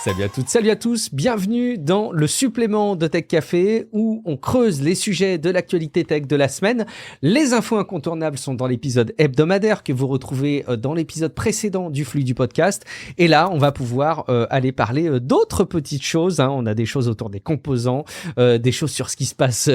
Salut à toutes, salut à tous, bienvenue dans le supplément de Tech Café où on creuse les sujets de l'actualité tech de la semaine. Les infos incontournables sont dans l'épisode hebdomadaire que vous retrouvez dans l'épisode précédent du flux du podcast. Et là, on va pouvoir aller parler d'autres petites choses. On a des choses autour des composants, des choses sur ce qui se passe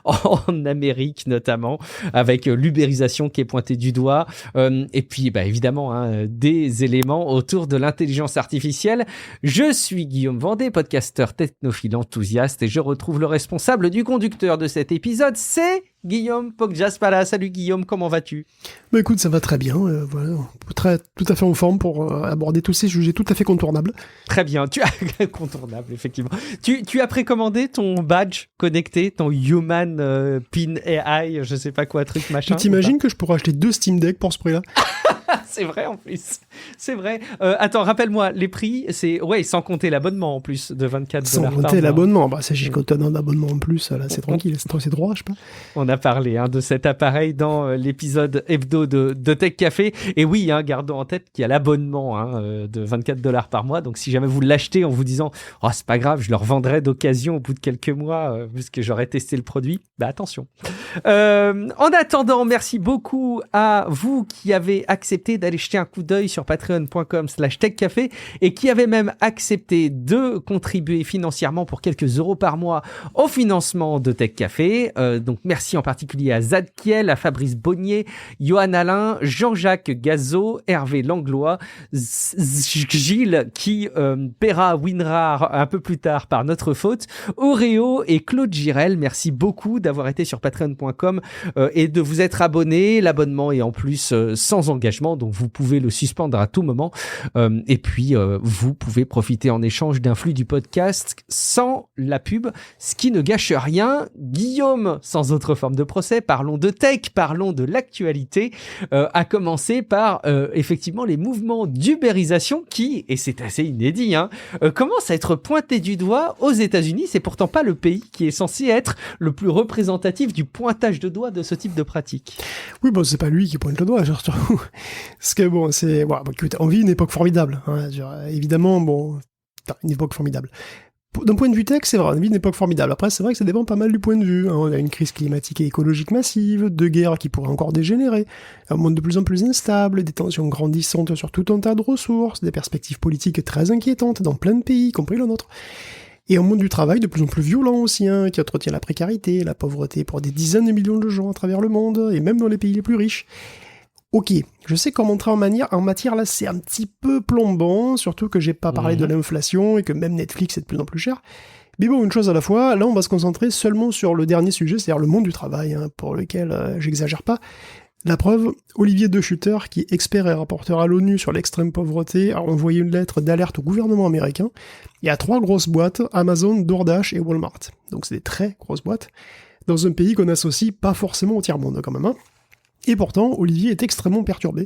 en Amérique notamment, avec l'ubérisation qui est pointée du doigt. Et puis, évidemment, des éléments autour de l'intelligence artificielle. Je suis Guillaume Vendée, podcasteur technophile enthousiaste et je retrouve le responsable du conducteur de cet épisode, c'est Guillaume Poggiaspala. Salut Guillaume, comment vas-tu ? Écoute, ça va très bien, voilà, tout à fait en forme pour aborder tous ces sujets tout à fait contournables. Très bien, contournable effectivement. Tu as précommandé ton badge connecté, ton Human Pin AI, je sais pas quoi, truc machin. Tu t'imagines que je pourrais acheter 2 Steam Deck pour ce prix-là ? C'est vrai en plus, c'est vrai. Attends, rappelle-moi, les prix, c'est sans compter l'abonnement en plus de 24$. Sans compter l'abonnement, c'est juste quand on a un abonnement en plus, là c'est tranquille, c'est droit, je sais pas. On a parlé de cet appareil dans l'épisode hebdo de Tech Café. Et oui, gardons en tête qu'il y a l'abonnement de 24$ par mois. Donc si jamais vous l'achetez en vous disant « Oh, c'est pas grave, je le revendrai d'occasion au bout de quelques mois puisque j'aurai testé le produit », attention. En attendant, merci beaucoup à vous qui avez accepté d'aller jeter un coup d'œil sur patreon.com/techcafé et qui avez même accepté de contribuer financièrement pour quelques euros par mois au financement de Tech Café. Donc merci en particulier à Zadkiel, à Fabrice Bonnier, Johan Alain, Jean-Jacques Gazot, Hervé Langlois, Gilles qui paiera WinRAR un peu plus tard par notre faute, Oreo et Claude Girel. Merci beaucoup d'avoir été sur patreon.com et de vous être abonné. L'abonnement est en plus sans engagement, donc vous pouvez le suspendre à tout moment. Et puis vous pouvez profiter en échange d'un flux du podcast sans la pub, ce qui ne gâche rien. Guillaume, sans autre forme de procès, parlons de tech, parlons de l'actualité, à commencer par effectivement les mouvements d'ubérisation qui, et c'est assez inédit, commencent à être pointés du doigt aux États-Unis. C'est pourtant pas le pays qui est censé être le plus représentatif du pointage de doigt de ce type de pratique. Oui, c'est pas lui qui pointe le doigt, surtout. Parce que écoute, on vit une époque formidable, évidemment, une époque formidable. D'un point de vue tech, c'est vrai, on vit une époque formidable. Après, c'est vrai que ça dépend pas mal du point de vue. On a une crise climatique et écologique massive, de guerres qui pourraient encore dégénérer, un monde de plus en plus instable, des tensions grandissantes sur tout un tas de ressources, des perspectives politiques très inquiétantes dans plein de pays, y compris le nôtre. Et un monde du travail de plus en plus violent aussi, qui entretient la précarité, la pauvreté pour des dizaines de millions de gens à travers le monde, et même dans les pays les plus riches. Ok, je sais qu'en montrant en matière, là, c'est un petit peu plombant, surtout que j'ai pas parlé de l'inflation et que même Netflix est de plus en plus cher. Mais une chose à la fois, là, on va se concentrer seulement sur le dernier sujet, c'est-à-dire le monde du travail, pour lequel j'exagère pas. La preuve, Olivier De Schutter, qui est expert et rapporteur à l'ONU sur l'extrême pauvreté, a envoyé une lettre d'alerte au gouvernement américain et à 3 grosses boîtes, Amazon, DoorDash et Walmart. Donc c'est des très grosses boîtes, dans un pays qu'on n'associe pas forcément au tiers-monde quand même. Et pourtant, Olivier est extrêmement perturbé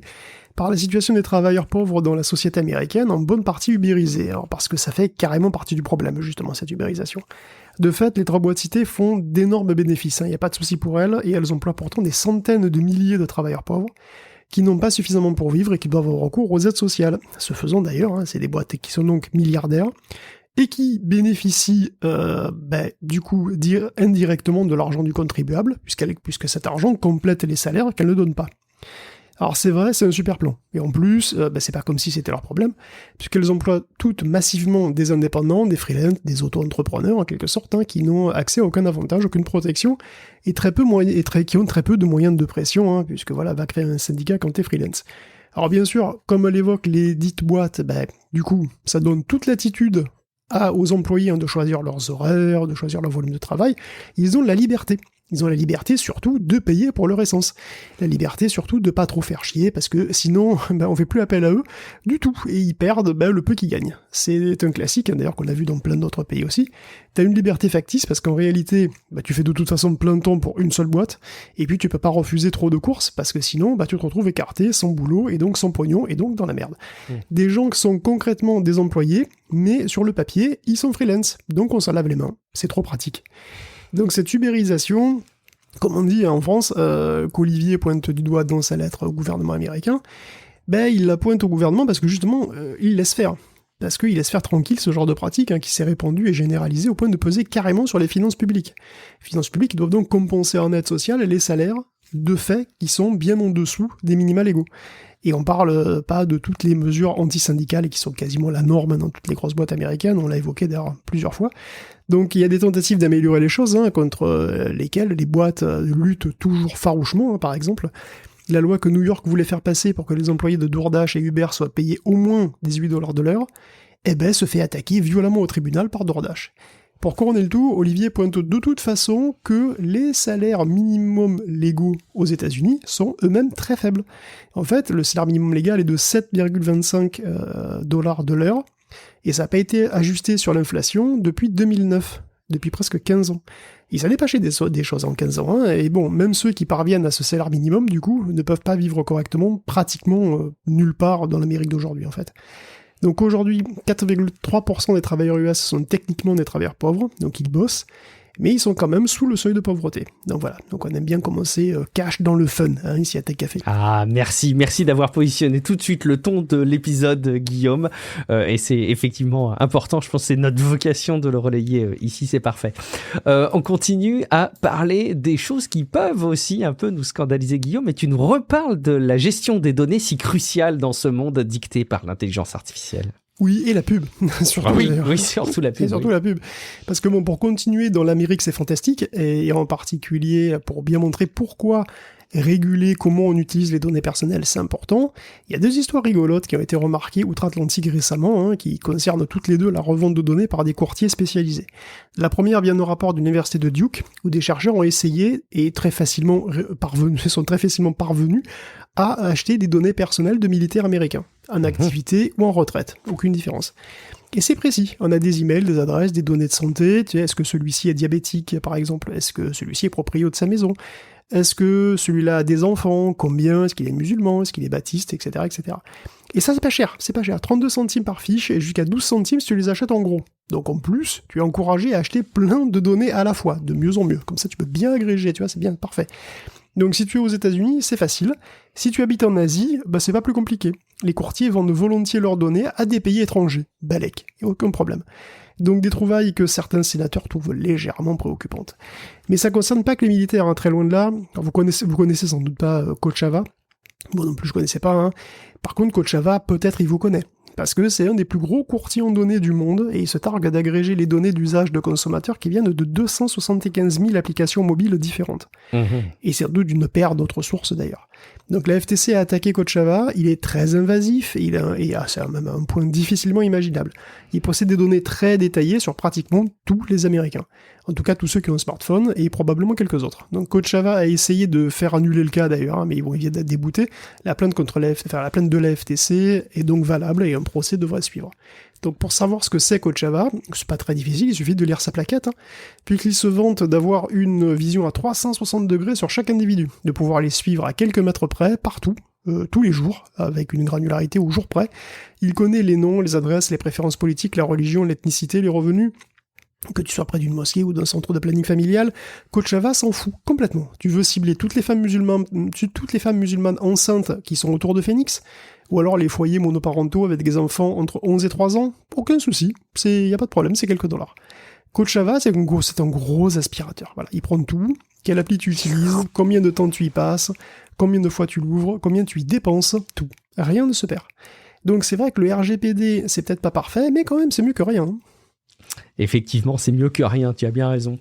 par la situation des travailleurs pauvres dans la société américaine, en bonne partie ubérisée, parce que ça fait carrément partie du problème, justement, cette ubérisation. De fait, les 3 boîtes citées font d'énormes bénéfices, il n'y a pas de souci pour elles, et elles emploient pourtant des centaines de milliers de travailleurs pauvres, qui n'ont pas suffisamment pour vivre et qui doivent avoir recours aux aides sociales. Ce faisant d'ailleurs, c'est des boîtes qui sont donc milliardaires, et qui bénéficient du coup indirectement de l'argent du contribuable, puisque cet argent complète les salaires qu'elles ne donnent pas. Alors c'est vrai, c'est un super plan. Et en plus, c'est pas comme si c'était leur problème, puisqu'elles emploient toutes massivement des indépendants, des freelance, des auto-entrepreneurs en quelque sorte, qui n'ont accès à aucun avantage, aucune protection, et qui ont très peu de moyens de pression, puisque va créer un syndicat quand t'es freelance. Alors bien sûr, comme l'évoquent les dites boîtes, du coup, ça donne toute latitude aux employés de choisir leurs horaires, de choisir leur volume de travail. Ils ont la liberté. Ils ont la liberté surtout de payer pour leur essence. La liberté surtout de pas trop faire chier, parce que sinon on fait plus appel à eux du tout, et ils perdent le peu qu'ils gagnent. C'est un classique, d'ailleurs, qu'on a vu dans plein d'autres pays aussi. T'as une liberté factice, parce qu'en réalité, tu fais de toute façon plein de temps pour une seule boîte, et puis tu peux pas refuser trop de courses, parce que sinon tu te retrouves écarté, sans boulot, et donc sans pognon, et donc dans la merde. Des gens qui sont concrètement des employés, mais sur le papier, ils sont freelance, donc on s'en lave les mains. C'est trop pratique. Donc cette ubérisation, comme on dit en France, qu'Olivier pointe du doigt dans sa lettre au gouvernement américain, il la pointe au gouvernement parce que justement, il laisse faire. parce qu'il laisse faire tranquille ce genre de pratique qui s'est répandu et généralisé au point de peser carrément sur les finances publiques. Les finances publiques qui doivent donc compenser en aide sociale les salaires de fait qui sont bien en dessous des minima légaux. Et on parle pas de toutes les mesures antisyndicales qui sont quasiment la norme dans toutes les grosses boîtes américaines, on l'a évoqué d'ailleurs plusieurs fois. Donc il y a des tentatives d'améliorer les choses, contre lesquelles les boîtes luttent toujours farouchement, par exemple. La loi que New York voulait faire passer pour que les employés de DoorDash et Uber soient payés au moins $18 de l'heure, se fait attaquer violemment au tribunal par DoorDash. Pour couronner le tout, Olivier pointe de toute façon que les salaires minimum légaux aux États-Unis sont eux-mêmes très faibles. En fait, le salaire minimum légal est de 7,25 $ de l'heure, et ça n'a pas été ajusté sur l'inflation depuis 2009, depuis presque 15 ans. Il s'en est passé des choses en 15 ans, et bon, même ceux qui parviennent à ce salaire minimum, du coup, ne peuvent pas vivre correctement, pratiquement nulle part dans l'Amérique d'aujourd'hui, en fait. Donc aujourd'hui, 4,3% des travailleurs US sont techniquement des travailleurs pauvres, donc ils bossent, mais ils sont quand même sous le seuil de pauvreté. Donc voilà, donc on aime bien commencer cash dans le fun, ici à Tech Café. Ah, merci d'avoir positionné tout de suite le ton de l'épisode, Guillaume, et c'est effectivement important, je pense que c'est notre vocation de le relayer ici, c'est parfait. On continue à parler des choses qui peuvent aussi un peu nous scandaliser, Guillaume, et tu nous reparles de la gestion des données si cruciale dans ce monde dicté par l'intelligence artificielle. Oui, et la pub, surtout. Ah oui, surtout la pub. Et surtout la pub. Parce que bon, pour continuer dans l'Amérique, c'est fantastique, et en particulier pour bien montrer pourquoi réguler comment on utilise les données personnelles, c'est important. Il y a deux histoires rigolotes qui ont été remarquées outre-Atlantique récemment, qui concernent toutes les deux la revente de données par des courtiers spécialisés. La première vient d'un rapport de l'université de Duke, où des chercheurs ont essayé, et sont très facilement parvenus, à acheter des données personnelles de militaires américains, en activité ou en retraite, aucune différence. Et c'est précis, on a des emails, des adresses, des données de santé, est-ce que celui-ci est diabétique par exemple, est-ce que celui-ci est proprio de sa maison, est-ce que celui-là a des enfants, combien, est-ce qu'il est musulman, est-ce qu'il est baptiste, etc. etc. Et ça c'est pas cher, 32 centimes par fiche et jusqu'à 12 centimes si tu les achètes en gros. Donc en plus, tu es encouragé à acheter plein de données à la fois, de mieux en mieux, comme ça tu peux bien agréger, c'est bien, parfait. Donc si tu es aux États-Unis, c'est facile. Si tu habites en Asie, c'est pas plus compliqué. Les courtiers vendent volontiers leurs données à des pays étrangers. Balek, aucun problème. Donc des trouvailles que certains sénateurs trouvent légèrement préoccupantes. Mais ça concerne pas que les militaires, très loin de là. Alors, vous connaissez sans doute pas Kochava. Moi non plus je connaissais pas. Par contre Kochava, peut-être il vous connaît. Parce que c'est un des plus gros courtiers en données du monde, et il se targue d'agréger les données d'usage de consommateurs qui viennent de 275 000 applications mobiles différentes. Et c'est d'une paire d'autres sources d'ailleurs. Donc la FTC a attaqué Kochava, il est très invasif, et c'est même un point difficilement imaginable. Il possède des données très détaillées sur pratiquement tous les Américains. En tout cas tous ceux qui ont un smartphone, et probablement quelques autres. Donc Kochava a essayé de faire annuler le cas d'ailleurs, mais il vient d'être débouté. La plainte de la FTC est donc valable, et un procès devrait suivre. Donc pour savoir ce que c'est Kochava, c'est pas très difficile, il suffit de lire sa plaquette, puisqu'il se vante d'avoir une vision à 360 degrés sur chaque individu, de pouvoir les suivre à quelques mètres près, partout, tous les jours, avec une granularité au jour près. Il connaît les noms, les adresses, les préférences politiques, la religion, l'ethnicité, les revenus. Que tu sois près d'une mosquée ou d'un centre de planning familial, Kochava s'en fout complètement. Tu veux cibler toutes les femmes musulmanes enceintes qui sont autour de Phoenix, ou alors les foyers monoparentaux avec des enfants entre 11 et 3 ans, aucun souci, y a pas de problème, c'est quelques dollars. Kochava, c'est un gros aspirateur, voilà, il prend tout, quelle appli tu utilises, combien de temps tu y passes, combien de fois tu l'ouvres, combien tu y dépenses, tout. Rien ne se perd. Donc c'est vrai que le RGPD, c'est peut-être pas parfait, mais quand même c'est mieux que rien. Effectivement, c'est mieux que rien, tu as bien raison.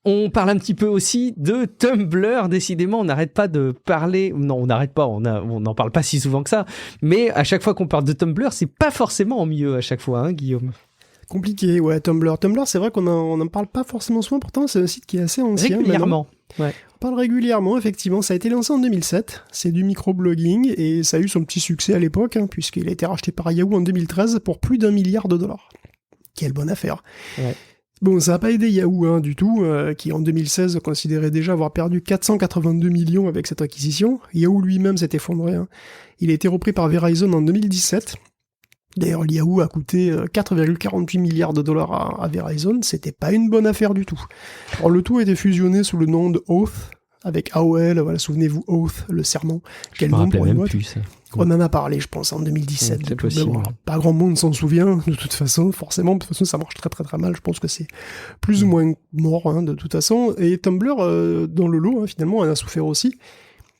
On parle un petit peu aussi de Tumblr, décidément, on n'arrête pas de parler, non, on n'arrête pas, on n'en parle pas si souvent que ça, mais à chaque fois qu'on parle de Tumblr, c'est pas forcément mieux à chaque fois, Guillaume. Compliqué, ouais, Tumblr. Tumblr, c'est vrai qu'on n'en parle pas forcément souvent, pourtant c'est un site qui est assez ancien. Régulièrement, ouais. On parle régulièrement, effectivement, ça a été lancé en 2007, c'est du microblogging, et ça a eu son petit succès à l'époque, puisqu'il a été racheté par Yahoo en 2013 pour plus d'1 milliard $. Quelle bonne affaire. Ouais. Bon, ça n'a pas aidé Yahoo du tout, qui en 2016 considérait déjà avoir perdu 482 millions avec cette acquisition. Yahoo lui-même s'est effondré. Il a été repris par Verizon en 2017. D'ailleurs, Yahoo a coûté 4,48 milliards $ à Verizon. C'était pas une bonne affaire du tout. Alors, le tout a été fusionné sous le nom de Oath, avec AOL, voilà, souvenez-vous, Oath, le serment. Je me rappelais même plus, ça. On en a parlé, je pense, en 2017. C'est possible. Bon, pas grand monde s'en souvient, de toute façon, forcément. De toute façon, ça marche très très très mal. Je pense que c'est plus ou moins mort, hein, de toute façon. Et Tumblr, dans le lot, hein, finalement, en a souffert aussi.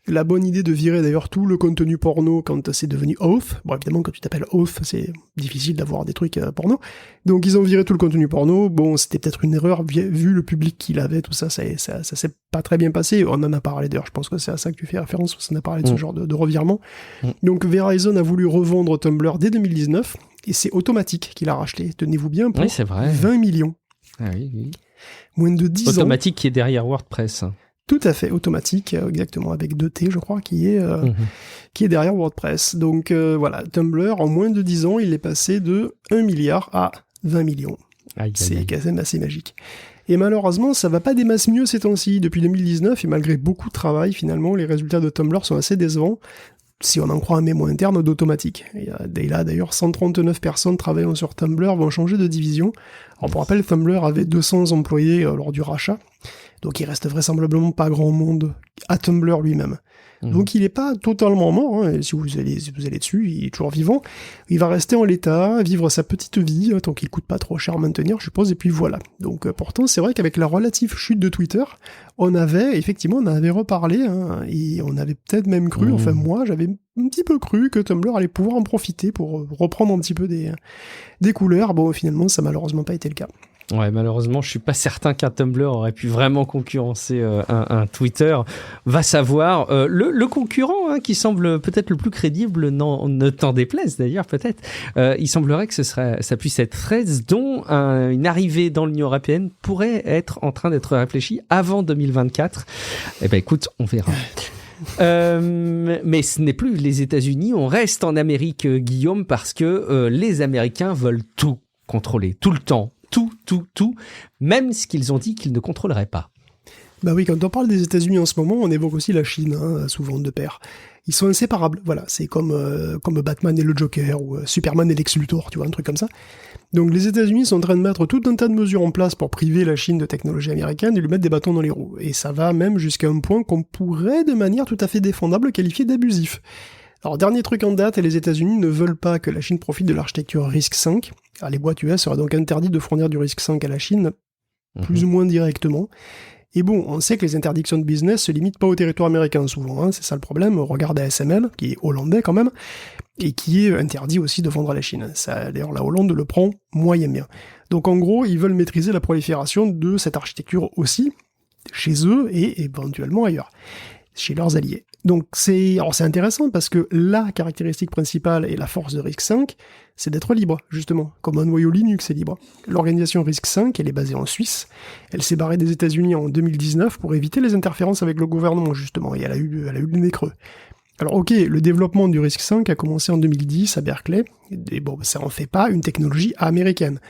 La bonne idée de virer d'ailleurs tout le contenu porno quand c'est devenu Oath. Bon, évidemment, quand tu t'appelles Oath, c'est difficile d'avoir des trucs porno. Donc, ils ont viré tout le contenu porno. Bon, c'était peut-être une erreur, vu le public qu'il avait, tout ça, ça s'est pas très bien passé. On en a parlé d'ailleurs, je pense que c'est à ça que tu fais référence, on a parlé de ce genre de revirement. Donc, Verizon a voulu revendre Tumblr dès 2019, et c'est Automatic qui l'a racheté. Tenez-vous bien, pour Oui, c'est vrai. 20 millions. Ah oui. Moins de 10 ans. Automatic qui est derrière WordPress. Tout à fait, Automatic, exactement, avec 2T, je crois, qui est derrière WordPress. Donc voilà, Tumblr, en moins de 10 ans, il est passé de 1 milliard à 20 millions. C'est quand même assez magique. Et malheureusement, ça va pas des masses mieux ces temps-ci. Depuis 2019, et malgré beaucoup de travail, finalement, les résultats de Tumblr sont assez décevants, si on en croit un mémo interne d'Automatic. Et là, d'ailleurs, 139 personnes travaillant sur Tumblr vont changer de division. Alors, pour rappel, Tumblr avait 200 employés lors du rachat. Donc il reste vraisemblablement pas grand monde à Tumblr lui-même. Donc il est pas totalement mort, hein. Si vous allez dessus, il est toujours vivant. Il va rester en l'état, vivre sa petite vie, tant qu'il coûte pas trop cher à maintenir, je suppose, et puis voilà. Donc pourtant, c'est vrai qu'avec la relative chute de Twitter, on avait reparlé, hein, et on avait peut-être même cru, enfin moi, j'avais un petit peu cru que Tumblr allait pouvoir en profiter pour reprendre un petit peu des couleurs. Bon, finalement, ça n'a malheureusement pas été le cas. Ouais, malheureusement, je suis pas certain qu'un Tumblr aurait pu vraiment concurrencer un Twitter. Va savoir. Le concurrent, hein, qui semble peut-être le plus crédible, ne t'en déplaise d'ailleurs, peut-être. Il semblerait que ça puisse être Threads, dont une arrivée dans l'Union européenne pourrait être en train d'être réfléchie avant 2024. Eh ben, écoute, on verra. Mais ce n'est plus les États-Unis. On reste en Amérique, Guillaume, parce que les Américains veulent tout contrôler, tout le temps. Tout, même ce qu'ils ont dit qu'ils ne contrôleraient pas. Bah oui, quand on parle des États-Unis en ce moment, on évoque aussi la Chine, hein, souvent de pair. Ils sont inséparables, voilà, c'est comme Batman et le Joker, ou Superman et Lex Luthor, tu vois, un truc comme ça. Donc les États-Unis sont en train de mettre tout un tas de mesures en place pour priver la Chine de technologie américaine et lui mettre des bâtons dans les roues. Et ça va même jusqu'à un point qu'on pourrait, de manière tout à fait défendable, qualifier d'abusif. Alors, dernier truc en date, les États-Unis ne veulent pas que la Chine profite de l'architecture RISC-V. Alors, les boîtes US seraient donc interdites de fournir du RISC-V à la Chine, plus ou moins directement. Et bon, on sait que les interdictions de business se limitent pas au territoire américain, souvent, hein, c'est ça le problème. Regarde ASML, qui est hollandais quand même, et qui est interdit aussi de vendre à la Chine. Ça, d'ailleurs, la Hollande le prend moyen bien. Donc, en gros, ils veulent maîtriser la prolifération de cette architecture aussi, chez eux et éventuellement ailleurs, chez leurs alliés. Donc c'est intéressant parce que la caractéristique principale et la force de RISC-V, c'est d'être libre, justement, comme un noyau Linux est libre. L'organisation RISC-V, elle est basée en Suisse, elle s'est barrée des États-Unis en 2019 pour éviter les interférences avec le gouvernement, justement, et elle a eu le nez creux. Alors ok, le développement du RISC-V a commencé en 2010 à Berkeley, et bon, ça en fait pas une technologie américaine.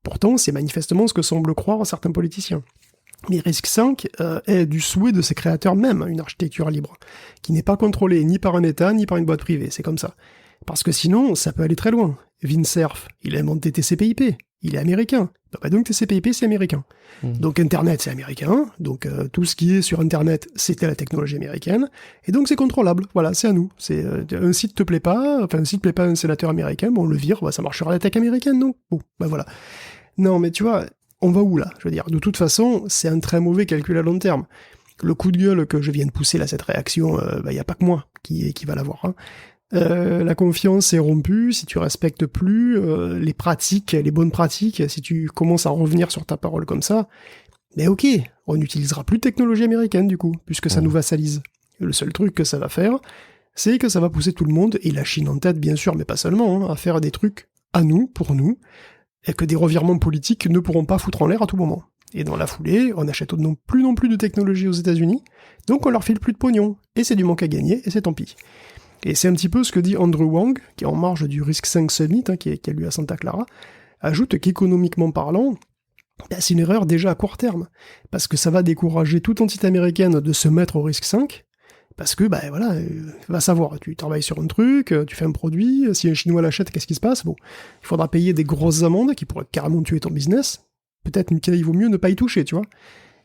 Pourtant, c'est manifestement ce que semblent croire certains politiciens. Mais RISC-V est du souhait de ses créateurs même, une architecture libre, qui n'est pas contrôlée ni par un État, ni par une boîte privée, c'est comme ça. Parce que sinon, ça peut aller très loin. Vincerf, il a inventé TCP/IP, il est américain. Donc TCP/IP, c'est américain. Donc Internet, c'est américain, donc tout ce qui est sur Internet, c'était la technologie américaine, et donc c'est contrôlable, voilà, c'est à nous. C'est un site te plaît pas, enfin un site plaît pas à un sénateur américain, bon on le vire, bah, ça marchera à la tech américaine, non? Bon, bah voilà. Non, mais tu vois... On va où là? Je veux dire, de toute façon, c'est un très mauvais calcul à long terme. Le coup de gueule que je viens de pousser là, cette réaction, y a pas que moi qui va l'avoir. Hein. La confiance est rompue si tu respectes plus les pratiques, les bonnes pratiques, si tu commences à revenir sur ta parole comme ça, mais ok, on n'utilisera plus de technologie américaine du coup, puisque ça nous vassalise. Et le seul truc que ça va faire, c'est que ça va pousser tout le monde, et la Chine en tête bien sûr, mais pas seulement, hein, à faire des trucs à nous, pour nous, et que des revirements politiques ne pourront pas foutre en l'air à tout moment. Et dans la foulée, on n'achète non plus de technologie aux États-Unis, donc on leur file plus de pognon, et c'est du manque à gagner, et c'est tant pis. Et c'est un petit peu ce que dit Andrew Wang, qui est en marge du RISC-V Summit, hein, qui a lieu à Santa Clara, ajoute qu'économiquement parlant, c'est une erreur déjà à court terme, parce que ça va décourager toute entité américaine de se mettre au RISC-V, parce que, voilà, va savoir, tu travailles sur un truc, tu fais un produit, si un Chinois l'achète, qu'est-ce qui se passe? Bon, il faudra payer des grosses amendes qui pourraient carrément tuer ton business. Peut-être qu'il vaut mieux ne pas y toucher, tu vois.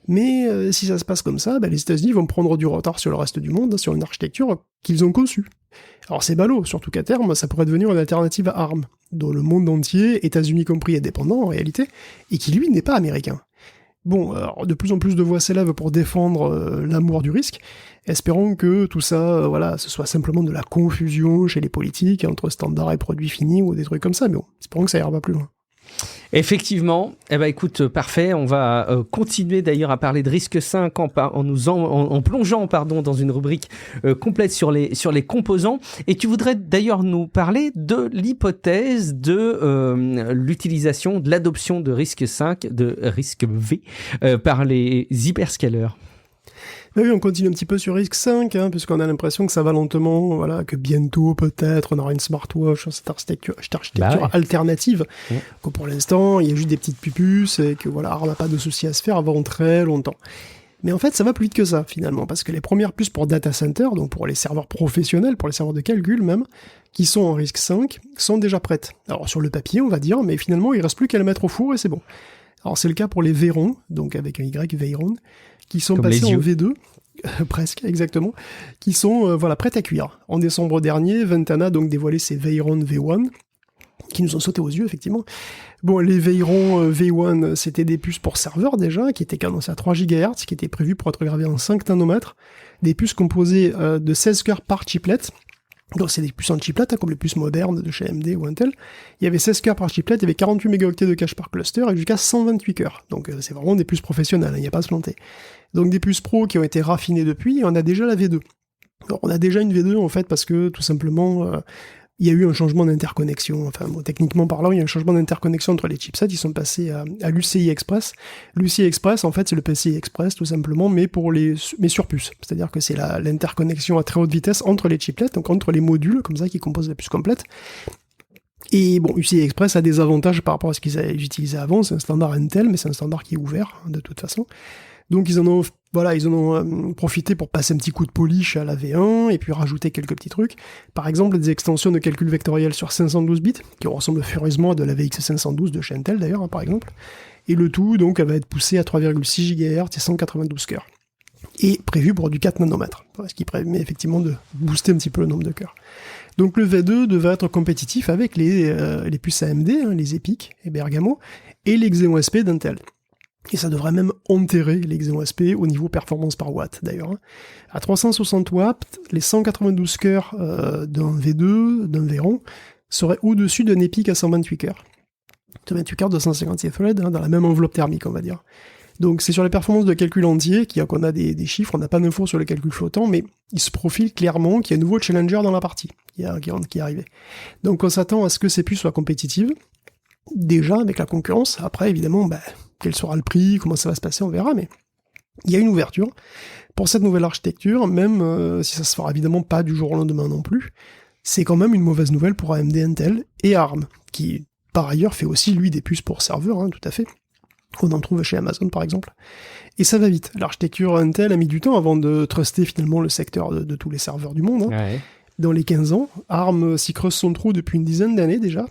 Mais si ça se passe comme ça, les États-Unis vont prendre du retard sur le reste du monde, sur une architecture qu'ils ont conçue. Alors c'est ballot, surtout qu'à terme, ça pourrait devenir une alternative à ARM, dont le monde entier, États-Unis compris, est dépendant en réalité, et qui lui n'est pas américain. Bon, alors, de plus en plus de voix s'élèvent pour défendre l'amour du risque. Espérons que tout ça, ce soit simplement de la confusion chez les politiques entre standards et produits finis ou des trucs comme ça. Mais bon, espérons que ça ira pas plus loin. Effectivement, écoute, parfait. On va continuer d'ailleurs à parler de risque 5 en plongeant dans une rubrique complète sur les composants. Et tu voudrais d'ailleurs nous parler de l'hypothèse de l'utilisation, de l'adoption de risque 5, de risque V, par les hyperscalers. Oui, on continue un petit peu sur risque 5, puisqu'on a l'impression que ça va lentement, que bientôt, peut-être, on aura une smartwatch, cette architecture alternative, que pour l'instant, il y a juste des petites pupuces, et que on n'a pas de soucis à se faire avant très longtemps. Mais en fait, ça va plus vite que ça, finalement, parce que les premières puces pour data center, donc pour les serveurs professionnels, pour les serveurs de calcul même, qui sont en risque 5, sont déjà prêtes. Alors, sur le papier, on va dire, mais finalement, il reste plus qu'à les mettre au four et c'est bon. Alors, c'est le cas pour les Veyron, donc avec un Y, Veyron, qui sont passés en V2, presque, exactement, qui sont prêts à cuire. En décembre dernier, Ventana donc dévoilé ses Veyron V1, qui nous ont sauté aux yeux, effectivement. Bon, les Veyron V1, c'était des puces pour serveurs déjà, qui étaient cadencées à 3 GHz, qui étaient prévues pour être gravées en 5 nanomètres, des puces composées de 16 cœurs par chiplet. Donc c'est des puces en chiplet, comme les puces modernes de chez AMD ou Intel. Il y avait 16 cœurs par chiplet, il y avait 48 mégaoctets de cache par cluster et jusqu'à 128 cœurs. Donc c'est vraiment des puces professionnelles, il n'y a pas à se planter. Donc des puces pro qui ont été raffinées depuis, et on a déjà la V2. Alors on a déjà une V2 en fait parce que tout simplement il y a eu un changement d'interconnexion. Enfin bon, techniquement parlant, il y a un changement d'interconnexion entre les chipsets, ils sont passés à l'UCI Express. L'UCI Express en fait c'est le PCI Express tout simplement, mais sur puce. C'est-à-dire que c'est l'interconnexion à très haute vitesse entre les chiplets, donc entre les modules comme ça qui composent la puce complète. Et bon, UCI Express a des avantages par rapport à ce qu'ils utilisaient avant, c'est un standard Intel, mais c'est un standard qui est ouvert de toute façon. Donc ils en ont profité pour passer un petit coup de polish à la V1 et puis rajouter quelques petits trucs. Par exemple, des extensions de calcul vectoriel sur 512 bits, qui ressemblent furieusement à de la VX512 de chez Intel d'ailleurs, par exemple. Et le tout, donc, va être poussé à 3,6 GHz et 192 cœurs. Et prévu pour du 4 nanomètres, ce qui permet effectivement de booster un petit peu le nombre de cœurs. Donc le V2 devrait être compétitif avec les puces AMD, les EPYC et Bergamo, et les Xeon SP d'Intel. Et ça devrait même enterrer les Xeon SP au niveau performance par watt, d'ailleurs. À 360 watts, les 192 cœurs d'un V2, d'un Veyron, seraient au-dessus d'un EPYC à 128 cœurs. 128 cœurs de 156 threads, dans la même enveloppe thermique, on va dire. Donc c'est sur les performances de calcul entier qu'on a des chiffres, on n'a pas d'infos sur le calcul flottant, mais il se profile clairement qu'il y a un nouveau challenger dans la partie qui est arrivé. Donc on s'attend à ce que ces puces soient compétitives, déjà avec la concurrence. Après, évidemment, quel sera le prix, comment ça va se passer, on verra, mais il y a une ouverture pour cette nouvelle architecture, même si ça se fera évidemment pas du jour au lendemain non plus. C'est quand même une mauvaise nouvelle pour AMD, Intel et ARM, qui par ailleurs fait aussi lui des puces pour serveurs, tout à fait. On en trouve chez Amazon par exemple. Et ça va vite. L'architecture Intel a mis du temps avant de truster finalement le secteur de tous les serveurs du monde. Ouais. Dans les 15 ans, ARM s'y creuse son trou depuis une dizaine d'années déjà.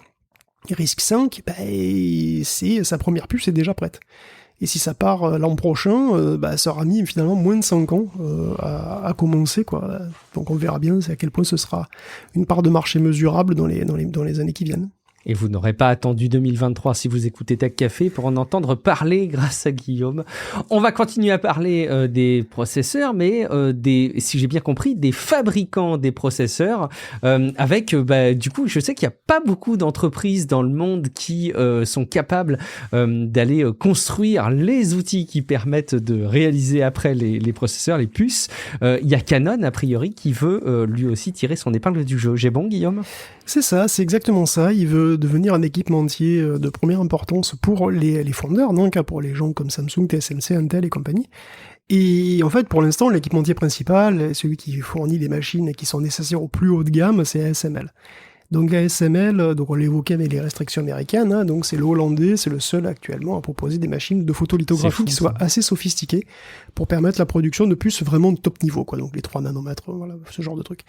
Risque 5, sa première puce est déjà prête. Et si ça part l'an prochain, ça aura mis finalement moins de 5 ans à commencer, quoi. Donc on verra bien à quel point ce sera une part de marché mesurable dans les années qui viennent. Et vous n'aurez pas attendu 2023 si vous écoutez Tech Café pour en entendre parler grâce à Guillaume. On va continuer à parler des processeurs, mais si j'ai bien compris, des fabricants des processeurs, avec, du coup, je sais qu'il n'y a pas beaucoup d'entreprises dans le monde qui sont capables d'aller construire les outils qui permettent de réaliser après les processeurs, les puces. Il y a Canon, a priori, qui veut lui aussi tirer son épingle du jeu. J'ai bon, Guillaume ? C'est ça, c'est exactement ça. Il veut devenir un équipementier de première importance pour les fondeurs, donc pour les gens comme Samsung, TSMC, Intel et compagnie. Et en fait, pour l'instant, l'équipementier principal, celui qui fournit les machines qui sont nécessaires au plus haut de gamme, c'est ASML. Donc ASML, donc on l'évoquait avec les restrictions américaines, donc c'est le hollandais, c'est le seul actuellement à proposer des machines de photolithographie qui soient assez sophistiquées pour permettre la production de puces vraiment de top niveau, quoi. Donc les 3 nanomètres, voilà, ce genre de truc.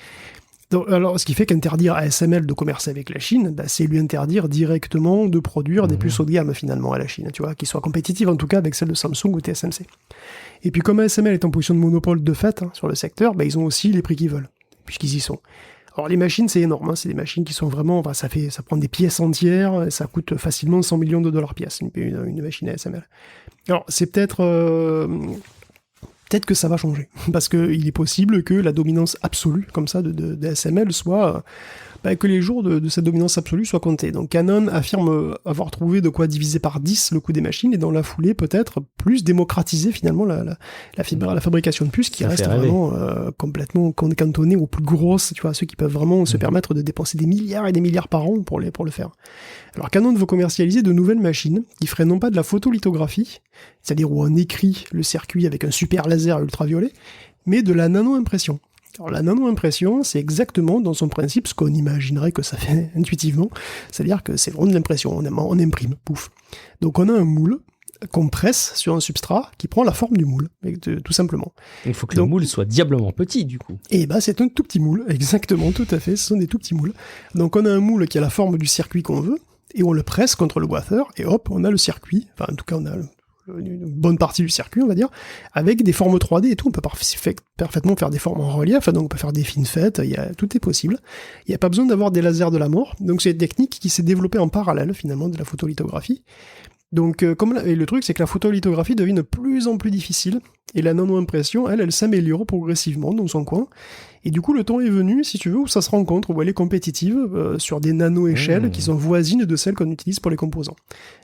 Donc, alors, ce qui fait qu'interdire à ASML de commercer avec la Chine, bah, c'est lui interdire directement de produire des puces haut de gamme finalement à la Chine, tu vois, qui soient compétitives en tout cas avec celles de Samsung ou TSMC. Et puis comme ASML est en position de monopole de fait sur le secteur, bah, ils ont aussi les prix qu'ils veulent, puisqu'ils y sont. Alors les machines c'est énorme, c'est des machines qui sont vraiment, ça prend des pièces entières, ça coûte facilement 100 millions de dollars pièce, une machine ASML. Alors c'est peut-être que ça va changer, parce qu'il est possible que la dominance absolue, comme ça, de ASML soit... que les jours de cette dominance absolue soient comptés. Donc Canon affirme avoir trouvé de quoi diviser par 10 le coût des machines, et dans la foulée, peut-être, plus démocratiser finalement la fabrication de puces, qui reste vraiment complètement cantonnée aux plus grosses, tu vois, ceux qui peuvent vraiment se permettre de dépenser des milliards et des milliards par an pour le faire. Alors Canon veut commercialiser de nouvelles machines qui feraient non pas de la photolithographie, c'est-à-dire où on écrit le circuit avec un super laser ultraviolet, mais de la nano-impression. Alors la nano-impression, c'est exactement dans son principe ce qu'on imaginerait que ça fait intuitivement, c'est-à-dire que c'est vraiment de l'impression, on imprime, pouf. Donc on a un moule qu'on presse sur un substrat qui prend la forme du moule, tout simplement. Il faut que le moule soit diablement petit, du coup. Et bah c'est un tout petit moule, exactement, tout à fait, ce sont des tout petits moules. Donc on a un moule qui a la forme du circuit qu'on veut, et on le presse contre le wafer, et hop, on a le circuit, enfin en tout cas on a une bonne partie du circuit, on va dire, avec des formes 3D et tout. On peut parfaitement faire des formes en relief, donc on peut faire des fines fêtes, tout est possible. Il n'y a pas besoin d'avoir des lasers de la mort, donc c'est une technique qui s'est développée en parallèle, finalement, de la photolithographie. Donc, et le truc, c'est que la photolithographie devient de plus en plus difficile, et la nano-impression, elle s'améliore progressivement dans son coin, et du coup, le temps est venu, si tu veux, où ça se rencontre, où elle est compétitive sur des nano-échelles qui sont voisines de celles qu'on utilise pour les composants.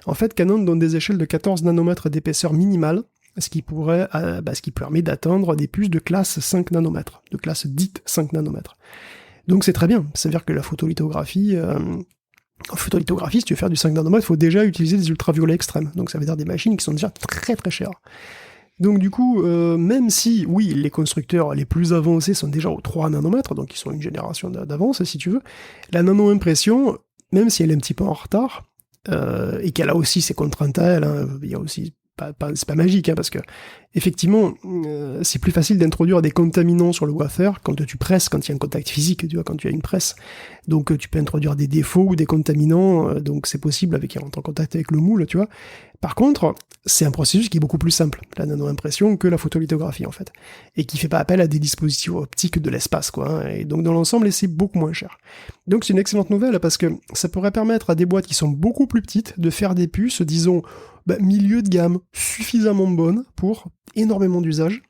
En fait, Canon donne des échelles de 14 nanomètres d'épaisseur minimale, ce qui permet d'atteindre des puces de classe 5 nanomètres, de classe dite 5 nanomètres. Donc c'est très bien, c'est-à-dire que la photolithographie... En photolithographie, si tu veux faire du 5 nanomètres, il faut déjà utiliser des ultraviolets extrêmes. Donc ça veut dire des machines qui sont déjà très très chères. Donc du coup, même si, oui, les constructeurs les plus avancés sont déjà aux 3 nanomètres, donc ils sont une génération d'avance, si tu veux, la nano-impression, même si elle est un petit peu en retard, et qu'elle a aussi ses contraintes à elle, hein, il y a aussi... c'est pas magique, hein, parce que effectivement, c'est plus facile d'introduire des contaminants sur le wafer quand tu presses, quand il y a un contact physique, tu vois, quand tu as une presse. Donc tu peux introduire des défauts ou des contaminants, donc c'est possible avec en contact avec le moule, tu vois. Par contre, c'est un processus qui est beaucoup plus simple, la nano-impression, que la photolithographie en fait, et qui fait pas appel à des dispositifs optiques de l'espace, quoi. Hein, et donc dans l'ensemble, c'est beaucoup moins cher. Donc c'est une excellente nouvelle parce que ça pourrait permettre à des boîtes qui sont beaucoup plus petites de faire des puces, disons, milieu de gamme, suffisamment bonnes pour énormément d'usages.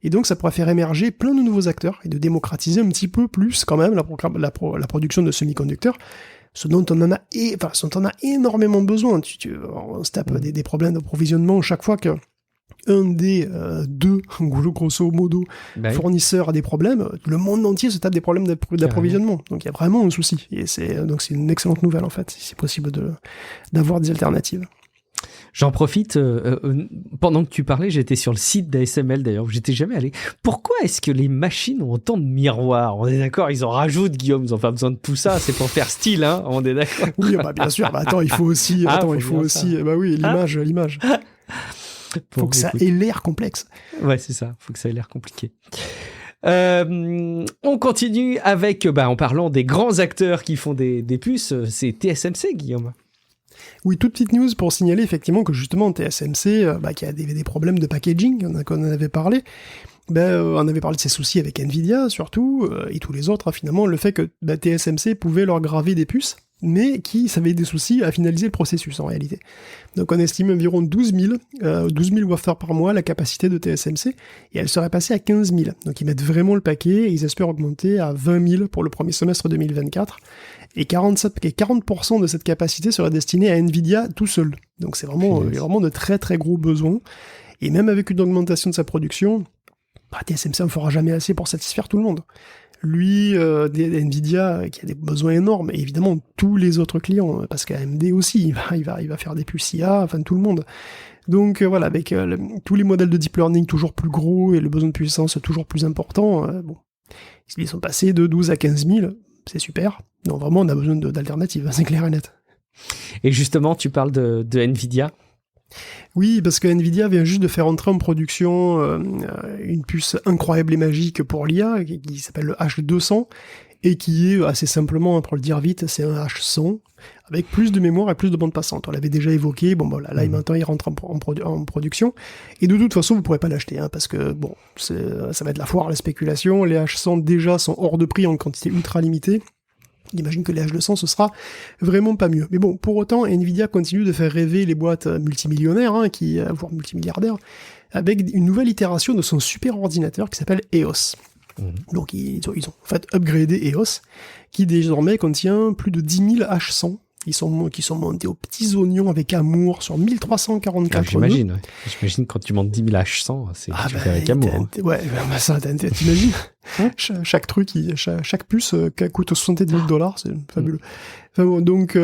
Et donc ça pourrait faire émerger plein de nouveaux acteurs et de démocratiser un petit peu plus quand même la production de semi-conducteurs, ce dont on en a énormément besoin. On se tape des problèmes d'approvisionnement chaque fois que un des deux, grosso modo, fournisseurs a des problèmes, le monde entier se tape des problèmes d'approvisionnement. Donc il y a vraiment un souci. Et c'est une excellente nouvelle en fait, si c'est possible d'avoir des alternatives. J'en profite, pendant que tu parlais, j'étais sur le site d'ASML d'ailleurs, où j'étais jamais allé. Pourquoi est-ce que les machines ont autant de miroirs ? On est d'accord, ils en rajoutent, Guillaume, ils ont pas besoin de tout ça, c'est pour faire style, hein, on est d'accord. Oui, bien sûr, attends, il faut aussi, l'image. Faut que ça ait l'air complexe. Ouais, c'est ça, faut que ça ait l'air compliqué. On continue avec, en parlant des grands acteurs qui font des puces, c'est TSMC, Guillaume. Oui, toute petite news pour signaler effectivement que justement TSMC, qui a des problèmes de packaging, on en avait parlé, on avait parlé de ses soucis avec Nvidia surtout, et tous les autres, finalement, le fait que TSMC pouvait leur graver des puces, mais qui avaient des soucis à finaliser le processus en réalité. Donc on estime environ 12 000 wafers par mois la capacité de TSMC, et elle serait passée à 15 000. Donc ils mettent vraiment le paquet, et ils espèrent augmenter à 20 000 pour le premier semestre 2024, et 40% de cette capacité serait destinée à Nvidia tout seul. Donc c'est vraiment, il y a vraiment de très très gros besoins, et même avec une augmentation de sa production, TSMC ne fera jamais assez pour satisfaire tout le monde. Lui, Nvidia, qui a des besoins énormes, et évidemment tous les autres clients, parce qu'AMD aussi, il va faire des puces IA, enfin tout le monde. Donc voilà, avec tous les modèles de deep learning toujours plus gros et le besoin de puissance toujours plus important, ils sont passés de 12 à 15 000, c'est super. Non, vraiment, on a besoin d'alternatives, c'est clair et net. Et justement, tu parles de Nvidia ? Oui, parce que Nvidia vient juste de faire entrer en production une puce incroyable et magique pour l'IA, qui s'appelle le H200, et qui est assez simplement, pour le dire vite, c'est un H100 avec plus de mémoire et plus de bande passante. On l'avait déjà évoqué, bon là maintenant il rentre en production, et de toute façon vous pourrez pas l'acheter, hein, parce que bon, ça va être la foire à la spéculation, les H100 déjà sont hors de prix en quantité ultra limitée, j'imagine que les H200 ce sera vraiment pas mieux. Mais bon, pour autant, Nvidia continue de faire rêver les boîtes multimillionnaires, hein, voire multimilliardaires, avec une nouvelle itération de son super ordinateur qui s'appelle EOS. Donc ils ont en fait upgradé EOS, qui désormais contient plus de 10 000 H100, qui sont montés aux petits oignons avec amour sur 1344 j'imagine, ouais. J'imagine quand tu montes 10 000 H100, c'est tu fais avec amour. Hein. Ouais, ça, t'imagines chaque truc, chaque puce coûte $70,000, c'est fabuleux. Enfin, bon, donc,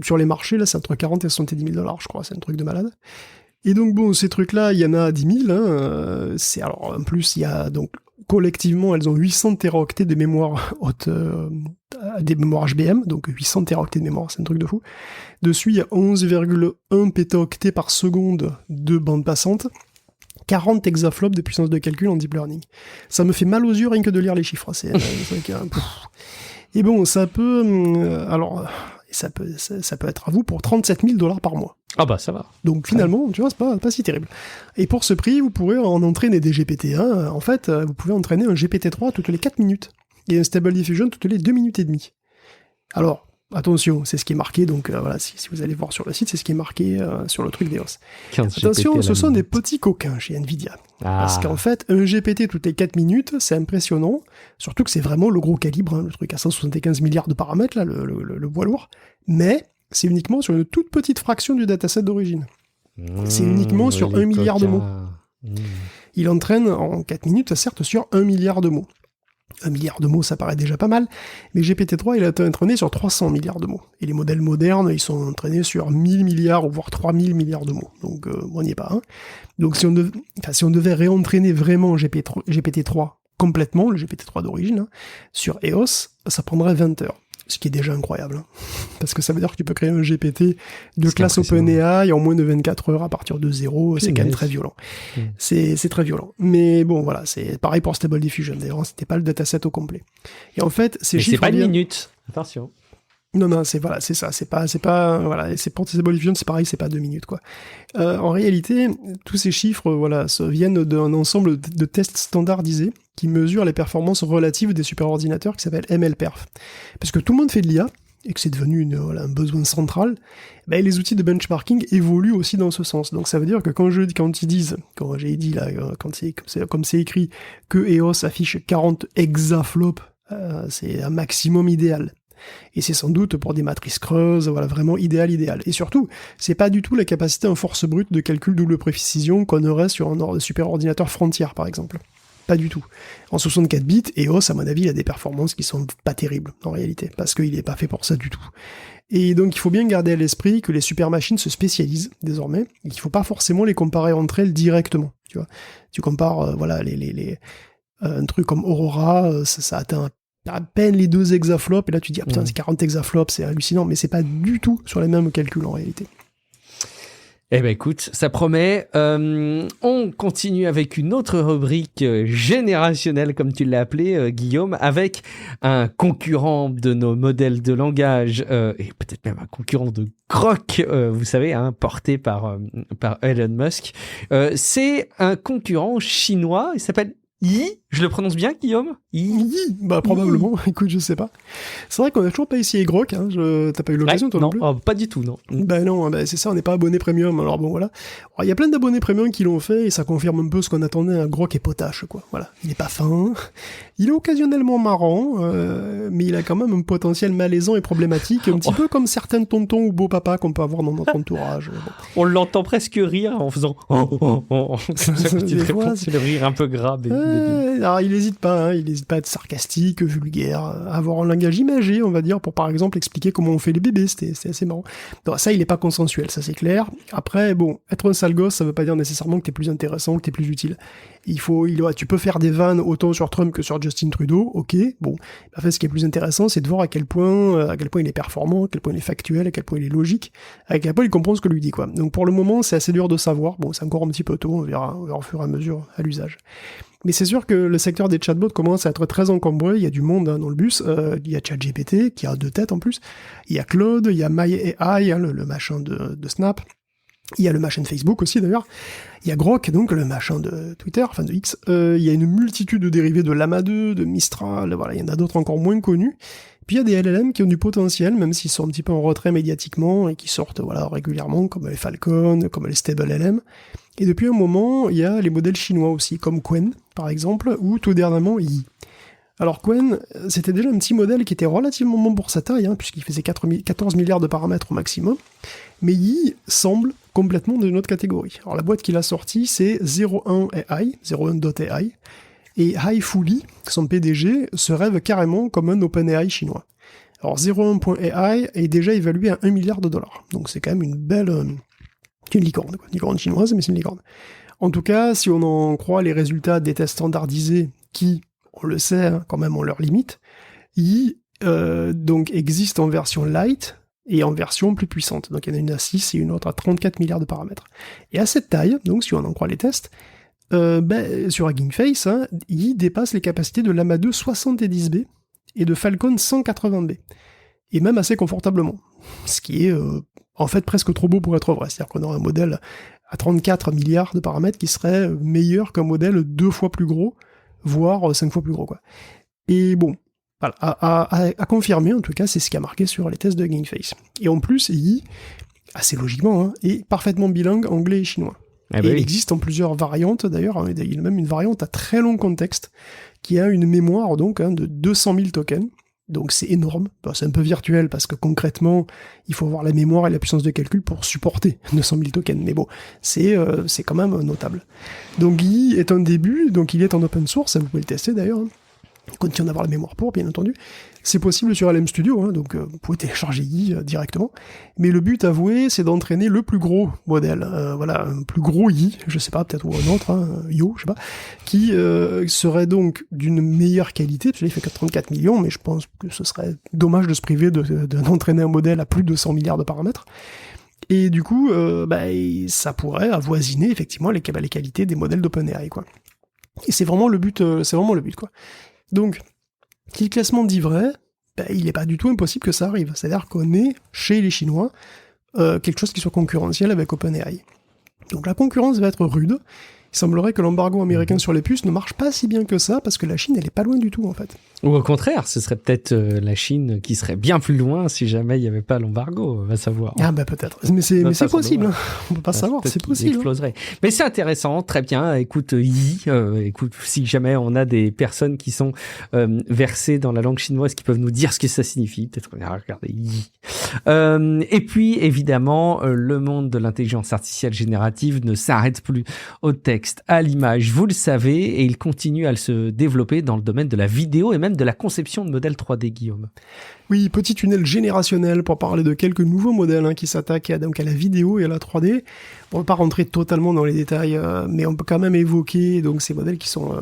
sur les marchés, là, c'est entre 40 et $70,000, je crois, c'est un truc de malade. Et donc, bon, ces trucs-là, il y en a 10 000, hein, alors, en plus, il y a, donc, collectivement, elles ont 800 téraoctets de mémoire haute, des mémoires HBM, donc 800 téraoctets de mémoire, c'est un truc de fou. Dessus, il y a 11,1 pétaoctets par seconde de bande passante, 40 exaflops de puissance de calcul en deep learning. Ça me fait mal aux yeux rien que de lire les chiffres. C'est et bon, ça peut, ça peut être à vous pour $37,000 par mois. Ah bah ça va. Donc finalement, tu vois, c'est pas si terrible. Et pour ce prix, vous pourrez en entraîner des GPT-1. En fait, vous pouvez entraîner un GPT-3 toutes les 4 minutes et un Stable Diffusion toutes les 2 minutes et demie. Alors, attention, c'est ce qui est marqué, donc voilà, si vous allez voir sur le site, c'est ce qui est marqué sur le truc d'EOS. Attention, ce sont des petits coquins chez Nvidia. Parce qu'en fait, un GPT toutes les 4 minutes, c'est impressionnant, surtout que c'est vraiment le gros calibre, hein, le truc à 175 milliards de paramètres, là, le poids lourd, mais c'est uniquement sur une toute petite fraction du dataset d'origine. C'est uniquement sur 1 milliard de mots. Il entraîne en 4 minutes, certes, sur 1 milliard de mots. 1 milliard de mots, ça paraît déjà pas mal, mais GPT-3, il a été entraîné sur 300 milliards de mots. Et les modèles modernes, ils sont entraînés sur 1000 milliards, ou voire 3000 milliards de mots. Donc, on n'y est pas. Hein. Donc, si on devait réentraîner vraiment GPT-3 complètement, le GPT-3 d'origine, hein, sur EOS, ça prendrait 20 heures. Ce qui est déjà incroyable. Hein. Parce que ça veut dire que tu peux créer un GPT de classe OpenAI en moins de 24 heures à partir de 0. C'est quand même très violent. C'est très violent. Mais bon, voilà, c'est pareil pour Stable Diffusion. D'ailleurs, c'était pas le dataset au complet. Et en fait, ces chiffres... c'est pas une minute. Attention. Non, c'est ça. C'est pas, c'est pour Stable Diffusion, c'est pareil, c'est pas 2 minutes, quoi. En réalité, tous ces chiffres, voilà, viennent d'un ensemble de tests standardisés qui mesurent les performances relatives des superordinateurs qui s'appelle MLPerf. Parce que tout le monde fait de l'IA, et que c'est devenu un besoin central, ben, les outils de benchmarking évoluent aussi dans ce sens. Donc ça veut dire que quand j'ai dit là, comme c'est écrit, que EOS affiche 40 exaflops, c'est un maximum idéal. Et c'est sans doute pour des matrices creuses, voilà, vraiment idéal. Et surtout, c'est pas du tout la capacité en force brute de calcul double précision qu'on aurait sur un superordinateur Frontier, par exemple. Pas du tout. En 64 bits, EOS, à mon avis, il a des performances qui sont pas terribles, en réalité, parce qu'il est pas fait pour ça du tout. Et donc, il faut bien garder à l'esprit que les supermachines se spécialisent, désormais, et qu'il faut pas forcément les comparer entre elles directement, tu vois. Tu compares, voilà, un truc comme Aurora, ça atteint à peine les 2 exaflops, et là tu dis, ah putain, c'est 40 exaflops, c'est hallucinant, mais c'est pas du tout sur les mêmes calculs en réalité. Eh ben écoute, ça promet. On continue avec une autre rubrique générationnelle, comme tu l'as appelé, Guillaume, avec un concurrent de nos modèles de langage, et peut-être même un concurrent de Grok, vous savez, hein, porté par Elon Musk. C'est un concurrent chinois, il s'appelle Yi. Je le prononce bien, Guillaume? Yi. Bah, probablement. Écoute, je sais pas. C'est vrai qu'on a toujours pas essayé Grok, hein. T'as pas eu l'occasion, toi non plus? Non, pas du tout, non. Bah non, bah c'est ça, on n'est pas abonné premium, alors bon, voilà. Il y a plein d'abonnés premium qui l'ont fait, et ça confirme un peu ce qu'on attendait, un Grok est potache, quoi. Voilà. Il est pas fin. Il est occasionnellement marrant, mais il a quand même un potentiel malaisant et problématique, un petit peu comme certains tontons ou beaux-papas qu'on peut avoir dans notre entourage. Bon. On l'entend presque rire en faisant c'est le rire un peu gras. Alors, il n'hésite pas à être sarcastique, vulgaire, à avoir un langage imagé, on va dire, pour par exemple expliquer comment on fait les bébés, c'était assez marrant. Donc, ça, il est pas consensuel, ça c'est clair. Après, bon, être un sale gosse, ça veut pas dire nécessairement que t'es plus intéressant, que t'es plus utile. Tu peux faire des vannes autant sur Trump que sur Justin Trudeau, ok, bon. En fait, ce qui est plus intéressant, c'est de voir à quel point il est performant, à quel point il est factuel, à quel point il est logique, à quel point il comprend ce que lui dit, quoi. Donc, pour le moment, c'est assez dur de savoir. Bon, c'est encore un petit peu tôt, on verra au fur et à mesure à l'usage. Mais c'est sûr que le secteur des chatbots commence à être très encombré, il y a du monde dans le bus, il y a ChatGPT, qui a 2 têtes en plus, il y a Claude, il y a MyAI, hein, le machin de Snap, il y a le machin de Facebook aussi d'ailleurs, il y a Grok, donc le machin de Twitter, enfin de X, il y a une multitude de dérivés de Llama 2, de Mistral, voilà, il y en a d'autres encore moins connus. Puis il y a des LLM qui ont du potentiel, même s'ils sont un petit peu en retrait médiatiquement et qui sortent voilà régulièrement, comme les Falcon, comme les Stable LLM. Et depuis un moment, il y a les modèles chinois aussi, comme Qwen, par exemple, ou tout dernièrement Yi. Alors Qwen, c'était déjà un petit modèle qui était relativement bon pour sa taille, hein, puisqu'il faisait 14 milliards de paramètres au maximum, mais Yi semble complètement d'une autre catégorie. Alors la boîte qu'il a sortie, c'est 01AI, 01.ai, et Hai Fu, son PDG, se rêve carrément comme un OpenAI chinois. Alors 01.ai est déjà évalué à 1 milliard de dollars, donc c'est quand même une belle... une licorne, quoi. Une licorne chinoise, mais c'est une licorne. En tout cas, si on en croit les résultats des tests standardisés, qui, on le sait, hein, quand même ont leurs limites, Yi donc existe en version light et en version plus puissante. Donc il y en a une à 6 et une autre à 34 milliards de paramètres. Et à cette taille, donc si on en croit les tests, sur Hugging Face, hein, Yi dépasse les capacités de Llama 2 70B et de Falcon 180B. Et même assez confortablement. Ce qui est en fait presque trop beau pour être vrai. C'est-à-dire qu'on aurait un modèle à 34 milliards de paramètres qui serait meilleur qu'un modèle 2 fois plus gros, voire 5 fois plus gros, quoi. Et bon, voilà, à confirmer, en tout cas, c'est ce qui a marqué sur les tests de Hugging Face. Et en plus, Yi, assez logiquement, hein, est parfaitement bilingue anglais et chinois. Et il existe en plusieurs variantes, d'ailleurs, hein, il y a même une variante à très long contexte, qui a une mémoire donc hein, de 200 000 tokens. Donc c'est énorme, bon, c'est un peu virtuel parce que concrètement, il faut avoir la mémoire et la puissance de calcul pour supporter 200 000 tokens, mais bon, c'est quand même notable. Donc Yi est un début, donc il est en open source, vous pouvez le tester d'ailleurs, hein. Continue d'avoir la mémoire pour, bien entendu. C'est possible sur LM Studio, hein, donc vous pouvez télécharger Yi directement. Mais le but avoué, c'est d'entraîner le plus gros modèle. Voilà, un plus gros Yi, je sais pas, peut-être ou un autre, hein, Yo, je sais pas, qui serait donc d'une meilleure qualité, parce qu'il fait que 34 millions, mais je pense que ce serait dommage de se priver d'entraîner un modèle à plus de 100 milliards de paramètres. Et du coup, ça pourrait avoisiner effectivement les qualités des modèles d'OpenAI, quoi. Et c'est vraiment le but, quoi. Donc, si le classement dit vrai, il n'est pas du tout impossible que ça arrive. C'est-à-dire qu'on est, chez les Chinois, quelque chose qui soit concurrentiel avec OpenAI. Donc la concurrence va être rude. Il semblerait que l'embargo américain sur les puces ne marche pas si bien que ça, parce que la Chine, elle est pas loin du tout, en fait. Ou au contraire, ce serait peut-être la Chine qui serait bien plus loin si jamais il n'y avait pas l'embargo, on va savoir. Ah bah peut-être, mais c'est possible, hein. On peut pas savoir, c'est possible. Exploserait. Hein. Mais c'est intéressant, très bien. Écoute, Yi, écoute, si jamais on a des personnes qui sont versées dans la langue chinoise qui peuvent nous dire ce que ça signifie, peut-être qu'on ira regarder Yi. Et puis, évidemment, le monde de l'intelligence artificielle générative ne s'arrête plus au texte, à l'image, vous le savez, et il continue à se développer dans le domaine de la vidéo et même de la conception de modèles 3D, Guillaume. Oui, petit tunnel générationnel pour parler de quelques nouveaux modèles hein, qui s'attaquent donc à la vidéo et à la 3D. On ne va pas rentrer totalement dans les détails, mais on peut quand même évoquer donc, ces modèles qui sont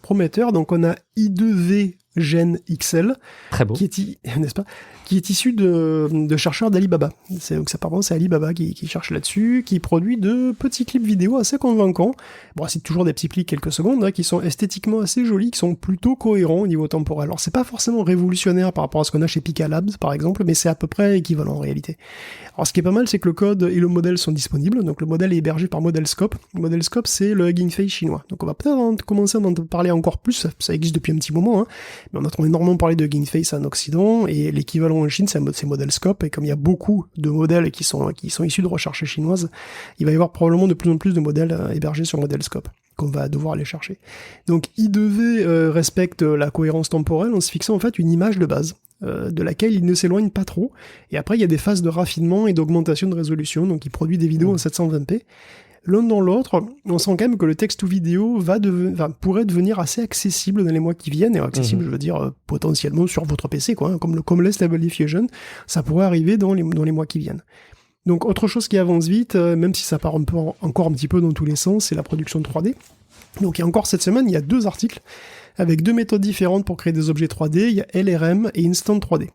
prometteurs. Donc on a I2V Gen XL, très beau, n'est-ce pas, qui est issu de chercheurs d'Alibaba. Donc apparemment c'est Alibaba qui cherche là-dessus, qui produit de petits clips vidéo assez convaincants. Bon, c'est toujours des petits clips quelques secondes, hein, qui sont esthétiquement assez jolis, qui sont plutôt cohérents au niveau temporel. Alors c'est pas forcément révolutionnaire par rapport à ce qu'on a chez Pika Labs par exemple, mais c'est à peu près équivalent en réalité. Alors ce qui est pas mal, c'est que le code et le modèle sont disponibles. Donc le modèle est hébergé par Modelscope. Modelscope, c'est le Hugging Face chinois. Donc on va peut-être commencer à en parler encore plus. Ça existe depuis un petit moment, hein. Mais on a énormément parlé de Hugging Face en Occident, et l'équivalent en Chine, c'est Modelscope. Et comme il y a beaucoup de modèles qui sont issus de recherche chinoise, il va y avoir probablement de plus en plus de modèles hébergés sur Modelscope qu'on va devoir aller chercher. Donc I2V respecte la cohérence temporelle en se fixant en fait une image de base, de laquelle il ne s'éloigne pas trop, et après il y a des phases de raffinement et d'augmentation de résolution, donc il produit des vidéos en 720p. L'un dans l'autre, on sent quand même que le texte ou vidéo pourrait devenir assez accessible dans les mois qui viennent, et accessible je veux dire potentiellement sur votre PC, quoi, hein, comme l'est Stable Diffusion, ça pourrait arriver dans les mois qui viennent. Donc autre chose qui avance vite, même si ça part encore un petit peu dans tous les sens, c'est la production de 3D. Donc il y a encore cette semaine, il y a 2 articles avec 2 méthodes différentes pour créer des objets 3D, il y a LRM et Instant 3D.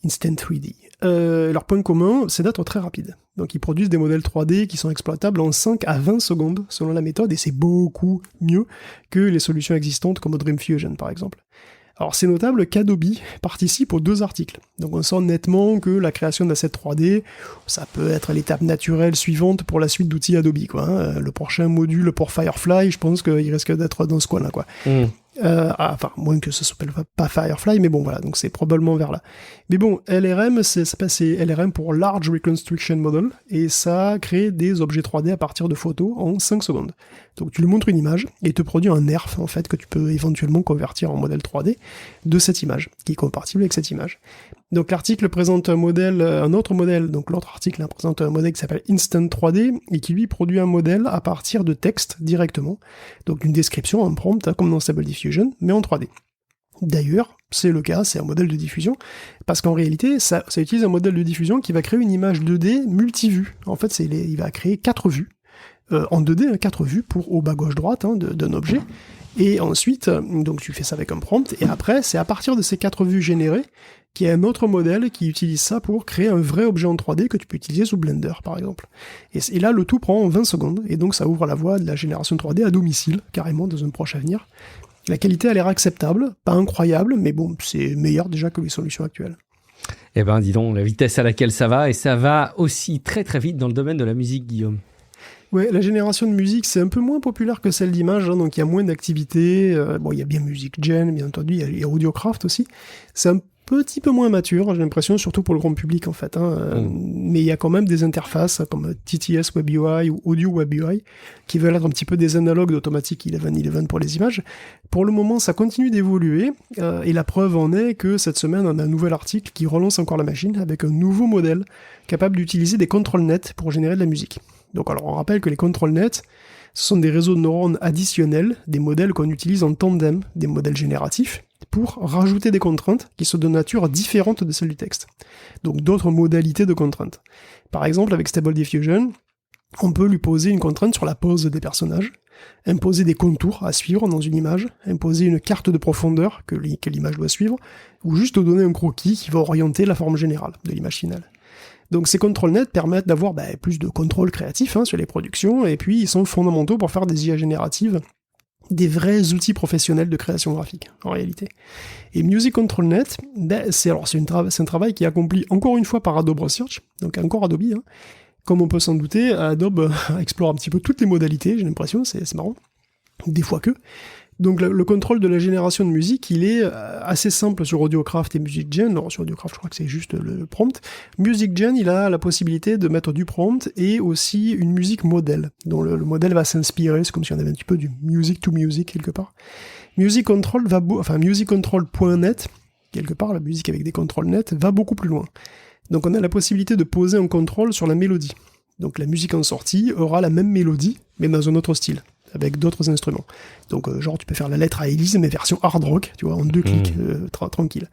Instant 3D. Leur point commun, c'est d'être très rapide. Donc ils produisent des modèles 3D qui sont exploitables en 5 à 20 secondes selon la méthode, et c'est beaucoup mieux que les solutions existantes comme Dream Fusion par exemple. Alors c'est notable qu'Adobe participe aux 2 articles. Donc on sent nettement que la création d'assets 3D, ça peut être l'étape naturelle suivante pour la suite d'outils Adobe, quoi. Hein. Le prochain module pour Firefly, je pense qu'il risque d'être dans ce coin-là, quoi. Enfin, moins que ça s'appelle pas Firefly, mais bon, voilà, donc c'est probablement vers là. Mais bon, LRM, c'est LRM pour Large Reconstruction Model, et ça crée des objets 3D à partir de photos en 5 secondes. Donc tu lui montres une image, et il te produit un nerf, en fait, que tu peux éventuellement convertir en modèle 3D de cette image, qui est compatible avec cette image. Donc l'article présente un autre modèle, donc l'autre article présente un modèle qui s'appelle Instant 3D, et qui lui produit un modèle à partir de texte directement, donc une description, un prompt, comme dans Stable Diffusion, mais en 3D. D'ailleurs, c'est le cas, c'est un modèle de diffusion, parce qu'en réalité, ça utilise un modèle de diffusion qui va créer une image 2D multivue. En fait, il va créer 4 vues, en 2D, 4 vues au bas gauche-droite d'un objet, et ensuite, donc tu fais ça avec un prompt, et après, c'est à partir de ces 4 vues générées, qu'il y a un autre modèle qui utilise ça pour créer un vrai objet en 3D que tu peux utiliser sous Blender, par exemple. Et là, le tout prend 20 secondes, et donc ça ouvre la voie de la génération 3D à domicile, carrément, dans un proche avenir. La qualité a l'air acceptable, pas incroyable, mais bon, c'est meilleur déjà que les solutions actuelles. Eh ben, dis donc, la vitesse à laquelle ça va, et ça va aussi très très vite dans le domaine de la musique, Guillaume. Ouais, la génération de musique, c'est un peu moins populaire que celle d'image, hein, donc il y a moins d'activités. Bon, il y a bien Music Gen, bien entendu, il y a Audiocraft aussi. C'est un petit peu moins mature, j'ai l'impression, surtout pour le grand public en fait. Mais il y a quand même des interfaces comme TTS Web UI ou Audio Web UI qui veulent être un petit peu des analogues d'Automatic 1111 pour les images. Pour le moment, ça continue d'évoluer et la preuve en est que cette semaine, on a un nouvel article qui relance encore la machine avec un nouveau modèle capable d'utiliser des control nets pour générer de la musique. Donc alors on rappelle que les control nets, ce sont des réseaux de neurones additionnels, des modèles qu'on utilise en tandem, des modèles génératifs, pour rajouter des contraintes qui sont de nature différente de celles du texte. Donc d'autres modalités de contraintes. Par exemple, avec Stable Diffusion, on peut lui poser une contrainte sur la pose des personnages, imposer des contours à suivre dans une image, imposer une carte de profondeur que l'image doit suivre, ou juste donner un croquis qui va orienter la forme générale de l'image finale. Donc ces contrôles nets permettent d'avoir plus de contrôle créatif sur les productions, et puis ils sont fondamentaux pour faire des IA génératives, des vrais outils professionnels de création graphique, en réalité. Et Music Control Net, c'est un travail qui est accompli encore une fois par Adobe Research, donc encore Adobe. Comme on peut s'en douter, Adobe explore un petit peu toutes les modalités, j'ai l'impression, c'est marrant, des fois que. Donc le contrôle de la génération de musique, il est assez simple sur Audiocraft et Music Gen. Alors sur Audiocraft, je crois que c'est juste le prompt. Music Gen, il a la possibilité de mettre du prompt et aussi une musique modèle, dont le modèle va s'inspirer. C'est comme si on avait un petit peu du music to music quelque part. Music Control musiccontrol.net, quelque part, la musique avec des contrôles nets, va beaucoup plus loin. Donc on a la possibilité de poser un contrôle sur la mélodie. Donc la musique en sortie aura la même mélodie, mais dans un autre style, avec d'autres instruments. Donc genre tu peux faire la lettre à Élise, mais version hard rock, tu vois, en 2 clics, tranquille.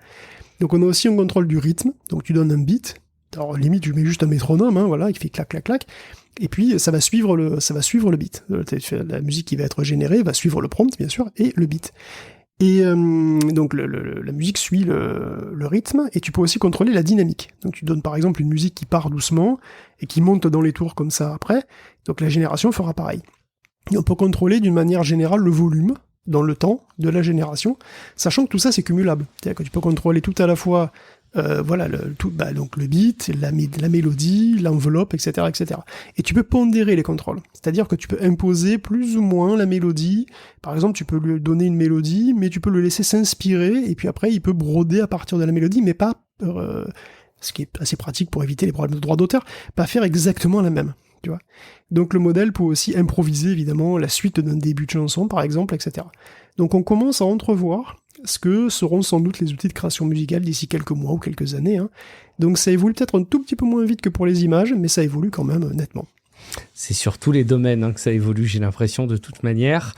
Donc on a aussi un contrôle du rythme, donc tu donnes un beat, alors limite tu mets juste un métronome, voilà, qui fait clac clac clac, et puis ça va suivre le beat. La musique qui va être générée va suivre le prompt, bien sûr, et le beat. Et donc la musique suit le rythme, et tu peux aussi contrôler la dynamique. Donc tu donnes par exemple une musique qui part doucement, et qui monte dans les tours comme ça après, donc la génération fera pareil. Et on peut contrôler d'une manière générale le volume, dans le temps de la génération, sachant que tout ça c'est cumulable. C'est-à-dire que tu peux contrôler tout à la fois donc le beat, la mélodie, l'enveloppe, etc., etc. Et tu peux pondérer les contrôles. C'est-à-dire que tu peux imposer plus ou moins la mélodie. Par exemple, tu peux lui donner une mélodie, mais tu peux le laisser s'inspirer, et puis après, il peut broder à partir de la mélodie, mais pas, ce qui est assez pratique pour éviter les problèmes de droit d'auteur, pas faire exactement la même. Tu vois. Donc le modèle peut aussi improviser, évidemment, la suite d'un début de chanson, par exemple, etc. Donc on commence à entrevoir ce que seront sans doute les outils de création musicale d'ici quelques mois ou quelques années. Donc ça évolue peut-être un tout petit peu moins vite que pour les images, mais ça évolue quand même nettement. C'est sur tous les domaines que ça évolue, j'ai l'impression, de toute manière.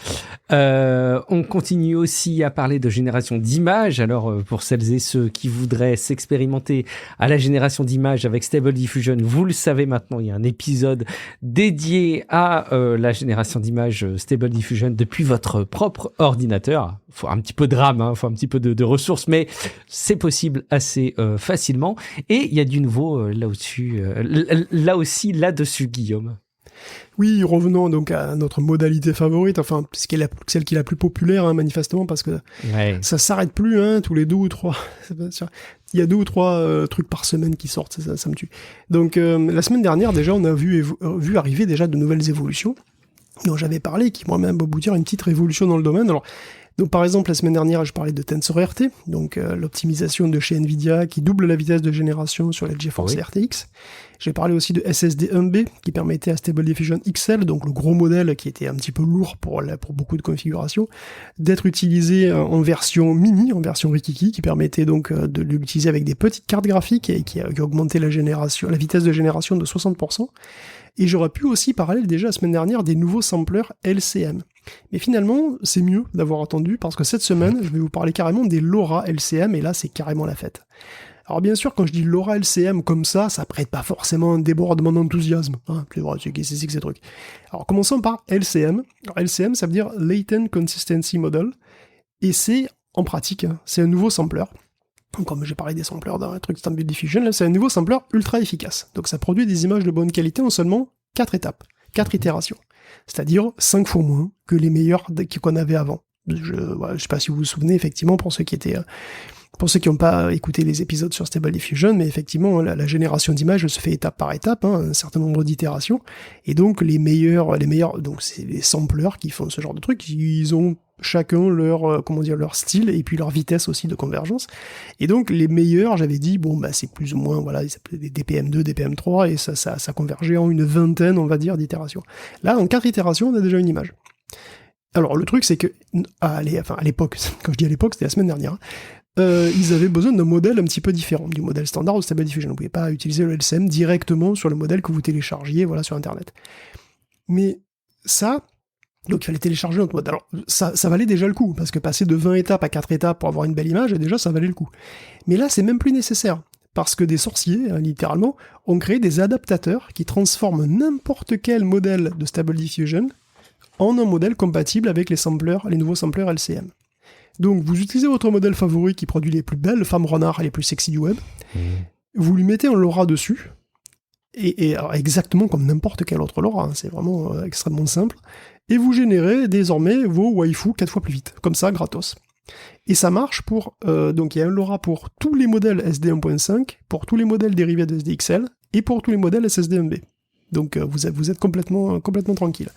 On continue aussi à parler de génération d'images. Alors, pour celles et ceux qui voudraient s'expérimenter à la génération d'images avec Stable Diffusion, vous le savez maintenant, il y a un épisode dédié à la génération d'images Stable Diffusion depuis votre propre ordinateur. Il faut un petit peu de RAM, faut un petit peu de ressources, mais c'est possible assez facilement. Et il y a du nouveau là-dessus, Guillaume. Oui, revenons donc à notre modalité favorite, enfin, celle qui est la plus populaire, manifestement, parce que ça s'arrête plus, tous les 2 ou 3. Il y a 2 ou 3 trucs par semaine qui sortent, ça me tue. Donc, la semaine dernière, déjà, on a vu arriver déjà de nouvelles évolutions, dont j'avais parlé, qui moi-même aboutir à une petite révolution dans le domaine. Alors, donc, par exemple, la semaine dernière, je parlais de TensorRT, donc l'optimisation de chez NVIDIA qui double la vitesse de génération sur la GeForce RTX. J'ai parlé aussi de SSD1B qui permettait à Stable Diffusion XL, donc le gros modèle qui était un petit peu lourd pour beaucoup de configurations, d'être utilisé en version mini, en version Rikiki, qui permettait donc de l'utiliser avec des petites cartes graphiques et qui augmentait la vitesse de génération de 60%. Et j'aurais pu aussi parler déjà la semaine dernière des nouveaux sampleurs LCM. Mais finalement, c'est mieux d'avoir attendu parce que cette semaine, je vais vous parler carrément des LoRa LCM et là, c'est carrément la fête. Alors bien sûr, quand je dis LoRa LCM comme ça prête pas forcément un débordement d'enthousiasme. C'est vrai, c'est que ces trucs. Alors commençons par LCM. Alors LCM, ça veut dire Latent Consistency Model. Et c'est, en pratique, c'est un nouveau sampler. Comme j'ai parlé des sampleurs dans un truc Stable Diffusion, là, c'est un nouveau sampler ultra efficace. Donc ça produit des images de bonne qualité en seulement 4 étapes, 4 itérations. C'est-à-dire 5 fois moins que les meilleurs qu'on avait avant. Je sais pas si vous vous souvenez, effectivement, pour ceux qui n'ont pas écouté les épisodes sur Stable Diffusion, mais effectivement, la génération d'images se fait étape par étape, un certain nombre d'itérations, et donc les meilleurs, donc c'est les sampleurs qui font ce genre de trucs, ils ont chacun leur style, et puis leur vitesse aussi de convergence, et donc les meilleurs, j'avais dit, c'est plus ou moins, ils s'appelaient des DPM2, DPM3, et ça convergeait en une vingtaine, on va dire, d'itérations. Là, en 4 itérations, on a déjà une image. Alors, le truc, c'est que, à l'époque, quand je dis à l'époque, c'était la semaine dernière, ils avaient besoin d'un modèle un petit peu différent du modèle standard de Stable Diffusion. Vous ne pouvez pas utiliser le LCM directement sur le modèle que vous téléchargiez sur Internet. Mais ça, donc il fallait télécharger notre modèle. Alors ça valait déjà le coup, parce que passer de 20 étapes à 4 étapes pour avoir une belle image, déjà ça valait le coup. Mais là, c'est même plus nécessaire, parce que des sorciers, littéralement, ont créé des adaptateurs qui transforment n'importe quel modèle de Stable Diffusion en un modèle compatible avec les nouveaux sampleurs LCM. Donc, vous utilisez votre modèle favori qui produit les plus belles femmes renards et les plus sexy du web, vous lui mettez un LoRa dessus, et alors, exactement comme n'importe quel autre LoRa, c'est vraiment extrêmement simple, et vous générez désormais vos waifus 4 fois plus vite, comme ça, gratos. Et ça marche pour, donc il y a un LoRa pour tous les modèles SD 1.5, pour tous les modèles dérivés de SDXL, et pour tous les modèles SSD1B. Donc vous êtes complètement tranquille.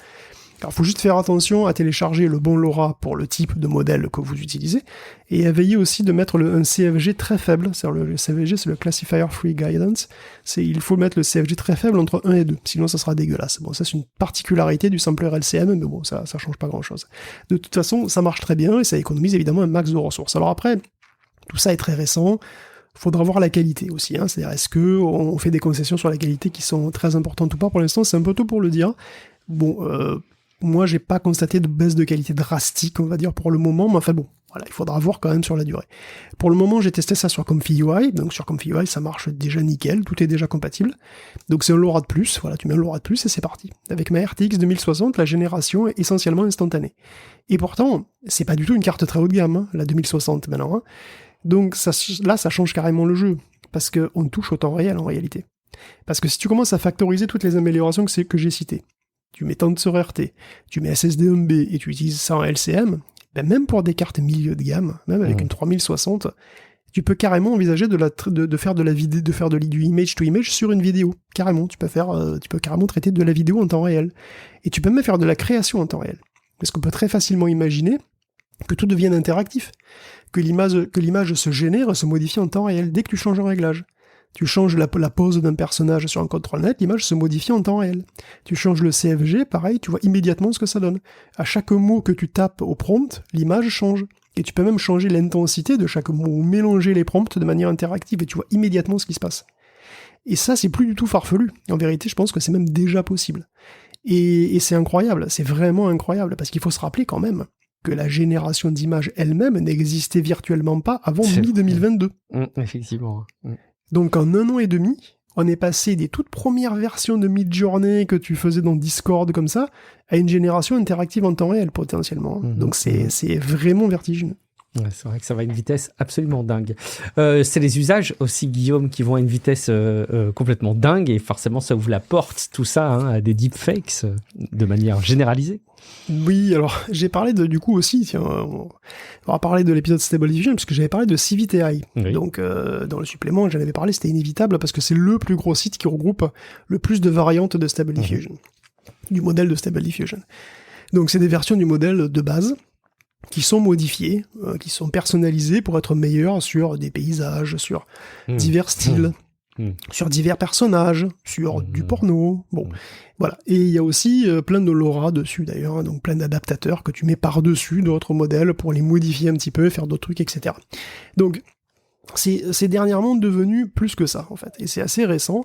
Alors, il faut juste faire attention à télécharger le bon LoRa pour le type de modèle que vous utilisez, et à veiller aussi de mettre un CFG très faible. C'est-à-dire le CFG, c'est le Classifier Free Guidance. Il faut mettre le CFG très faible entre 1 et 2, sinon ça sera dégueulasse. Bon, ça c'est une particularité du sampler LCM, mais bon, ça change pas grand-chose. De toute façon, ça marche très bien, et ça économise évidemment un max de ressources. Alors après, tout ça est très récent, faudra voir la qualité aussi, c'est-à-dire est-ce qu'on fait des concessions sur la qualité qui sont très importantes ou pas. Pour l'instant, c'est un peu tôt pour le dire. Bon, moi, j'ai pas constaté de baisse de qualité drastique, on va dire, pour le moment, mais enfin bon, voilà, il faudra voir quand même sur la durée. Pour le moment, j'ai testé ça sur ComfyUI, donc sur ComfyUI, ça marche déjà nickel, tout est déjà compatible. Donc c'est un LoRa de plus, voilà, tu mets un LoRa de plus et c'est parti. Avec ma RTX 2060, la génération est essentiellement instantanée. Et pourtant, c'est pas du tout une carte très haut de gamme, la 2060 maintenant. Donc là, ça change carrément le jeu, parce qu'on touche au temps réel en réalité. Parce que si tu commences à factoriser toutes les améliorations que j'ai citées, tu mets TensorRT, tu mets SSD1B et tu utilises ça en LCM, même pour des cartes milieu de gamme, même avec une 3060, tu peux carrément envisager de faire du image to image sur une vidéo. Carrément, tu peux carrément traiter de la vidéo en temps réel. Et tu peux même faire de la création en temps réel. Parce qu'on peut très facilement imaginer que tout devienne interactif, que l'image se génère, se modifie en temps réel dès que tu changes un réglage. Tu changes la pose d'un personnage sur un contrôle-net, l'image se modifie en temps réel. Tu changes le CFG, pareil, tu vois immédiatement ce que ça donne. À chaque mot que tu tapes au prompt, l'image change. Et tu peux même changer l'intensité de chaque mot, ou mélanger les prompts de manière interactive, et tu vois immédiatement ce qui se passe. Et ça, c'est plus du tout farfelu. En vérité, je pense que c'est même déjà possible. Et c'est incroyable, c'est vraiment incroyable, parce qu'il faut se rappeler quand même que la génération d'images elle-même n'existait virtuellement pas avant mi-2022. Effectivement. Donc en 1 an et demi, on est passé des toutes premières versions de Midjourney que tu faisais dans Discord comme ça, à une génération interactive en temps réel potentiellement. Donc c'est vraiment vertigineux. Ouais, c'est vrai que ça va à une vitesse absolument dingue. C'est les usages aussi, Guillaume, qui vont à une vitesse complètement dingue, et forcément ça ouvre la porte, tout ça, à des deepfakes de manière généralisée. Oui, alors j'ai parlé du coup aussi, tiens, on va parler de l'épisode Stable Diffusion, parce que j'avais parlé de CVTI. Oui. Donc dans le supplément, j'en avais parlé, c'était inévitable, parce que c'est le plus gros site qui regroupe le plus de variantes de Stable Diffusion, du modèle de Stable Diffusion. Donc c'est des versions du modèle de base, qui sont modifiées, qui sont personnalisées pour être meilleures sur des paysages, sur divers styles, sur divers personnages, sur du porno, bon, voilà. Et il y a aussi plein de LoRa dessus d'ailleurs, hein, donc plein d'adaptateurs que tu mets par-dessus d'autres modèles pour les modifier un petit peu, faire d'autres trucs, etc. Donc, c'est dernièrement devenu plus que ça, en fait, et c'est assez récent,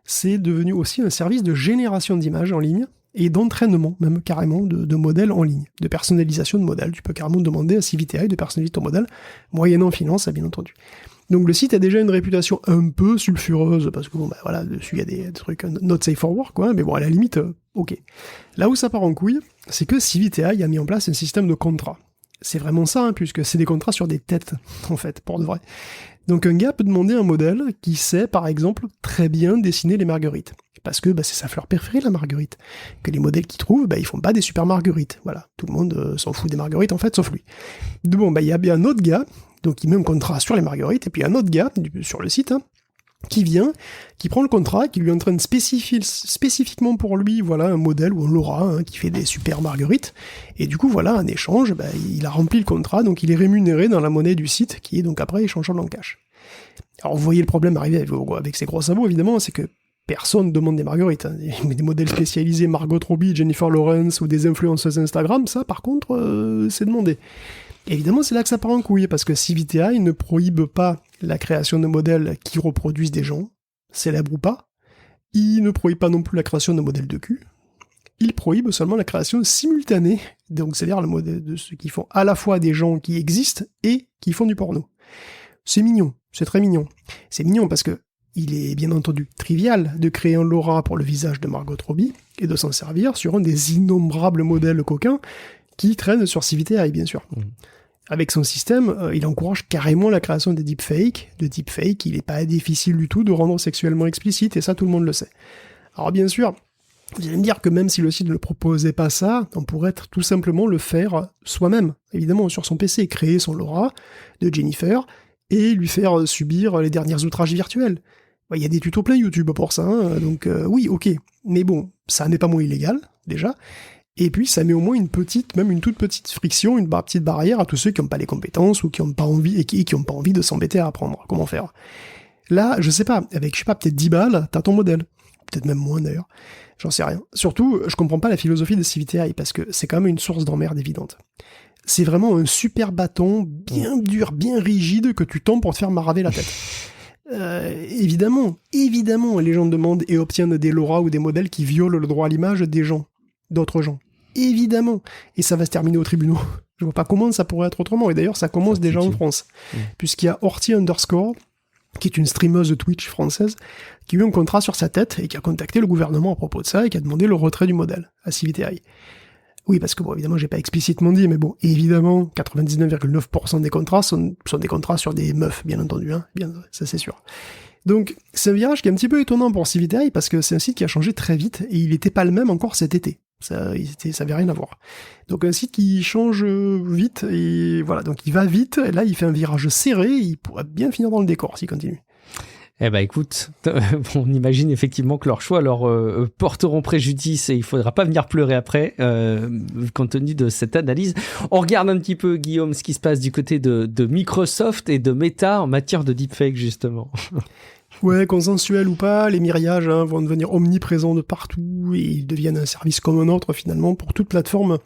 c'est devenu aussi un service de génération d'images en ligne, et d'entraînement, même carrément, de modèles en ligne, de personnalisation de modèles. Tu peux carrément demander à CVTI de personnaliser ton modèle, moyennant finance, bien entendu. Donc le site a déjà une réputation un peu sulfureuse, parce que bon, bah voilà, dessus il y a des trucs not safe for work, quoi, mais bon, à la limite, ok. Là où ça part en couille, c'est que CVTI a mis en place un système de contrats. C'est vraiment ça, hein, puisque c'est des contrats sur des têtes, en fait, pour de vrai. Donc un gars peut demander un modèle qui sait, par exemple, très bien dessiner les marguerites. Parce que c'est sa fleur préférée, la marguerite. Que les modèles qu'il trouve, ils font pas des super marguerites. Voilà, tout le monde s'en fout des marguerites, en fait, sauf lui. Bon, il y a bien un autre gars, donc il met un contrat sur les marguerites, et puis un autre gars, sur le site, hein, qui vient, qui prend le contrat, qui lui entraîne spécifiquement pour lui, voilà, un modèle ou un LoRa, hein, qui fait des super marguerites, et du coup, voilà, en échange, il a rempli le contrat, donc il est rémunéré dans la monnaie du site, qui est donc après échangeable en cash. Alors vous voyez le problème arriver avec ces gros sabots, évidemment, c'est que personne ne demande des marguerites, hein. Des modèles spécialisés, Margot Robbie, Jennifer Lawrence, ou des influenceuses Instagram, ça, par contre, c'est demandé. Évidemment, c'est là que ça part en couille, parce que CVTI ne prohibe pas la création de modèles qui reproduisent des gens, célèbres ou pas. Il ne prohibe pas non plus la création de modèles de cul. Il prohibe seulement la création simultanée, donc c'est-à-dire le modèle de ceux qui font à la fois des gens qui existent et qui font du porno. C'est mignon, c'est très mignon. C'est mignon parce que il est bien entendu trivial de créer un LoRa pour le visage de Margot Robbie et de s'en servir sur un des innombrables modèles coquins qui traînent sur CVTI, bien sûr. Avec son système, il encourage carrément la création des deepfakes. De deepfakes, il n'est pas difficile du tout de rendre sexuellement explicite, et ça, tout le monde le sait. Alors bien sûr, vous allez me dire que même si le site ne proposait pas ça, on pourrait tout simplement le faire soi-même, évidemment, sur son PC, créer son LoRa de Jennifer, et lui faire subir les derniers outrages virtuels. Il y a des tutos plein YouTube pour ça, hein, donc oui, ok. Mais bon, ça n'est pas moins illégal, déjà. Et puis, ça met au moins une toute petite friction, une petite barrière à tous ceux qui n'ont pas les compétences ou qui n'ont pas envie, et qui n'ont pas envie de s'embêter à apprendre comment faire. Là, je sais pas, avec, peut-être 10 balles, t'as ton modèle. Peut-être même moins, d'ailleurs. J'en sais rien. Surtout, je comprends pas la philosophie de CVTI, parce que c'est quand même une source d'emmerde évidente. C'est vraiment un super bâton, bien dur, bien rigide, que tu tends pour te faire maraver la tête. Évidemment, les gens demandent et obtiennent des LoRa ou des modèles qui violent le droit à l'image des gens, d'autres gens. Évidemment. Et ça va se terminer aux tribunaux. Je vois pas comment ça pourrait être autrement. Et d'ailleurs, ça commence déjà en France. Puisqu'il y a Horty _ qui est une streameuse de Twitch française, qui a eu un contrat sur sa tête et qui a contacté le gouvernement à propos de ça et qui a demandé le retrait du modèle à CVTI. Oui, parce que bon, évidemment, j'ai pas explicitement dit, mais bon, évidemment, 99,9% des contrats sont des contrats sur des meufs, bien entendu, hein, bien, ça c'est sûr. Donc, c'est un virage qui est un petit peu étonnant pour CVTI, parce que c'est un site qui a changé très vite, et il n'était pas le même encore cet été. Ça avait rien à voir. Donc, un site qui change vite, et voilà, donc il va vite, et là, il fait un virage serré, et il pourrait bien finir dans le décor s'il continue. Eh ben écoute, on imagine effectivement que leurs choix leur porteront préjudice et il faudra pas venir pleurer après, compte tenu de cette analyse. On regarde un petit peu, Guillaume, ce qui se passe du côté de Microsoft et de Meta en matière de deepfake, justement. Ouais, consensuel ou pas, les miriages vont devenir omniprésents de partout et ils deviennent un service comme un autre finalement pour toute plateforme.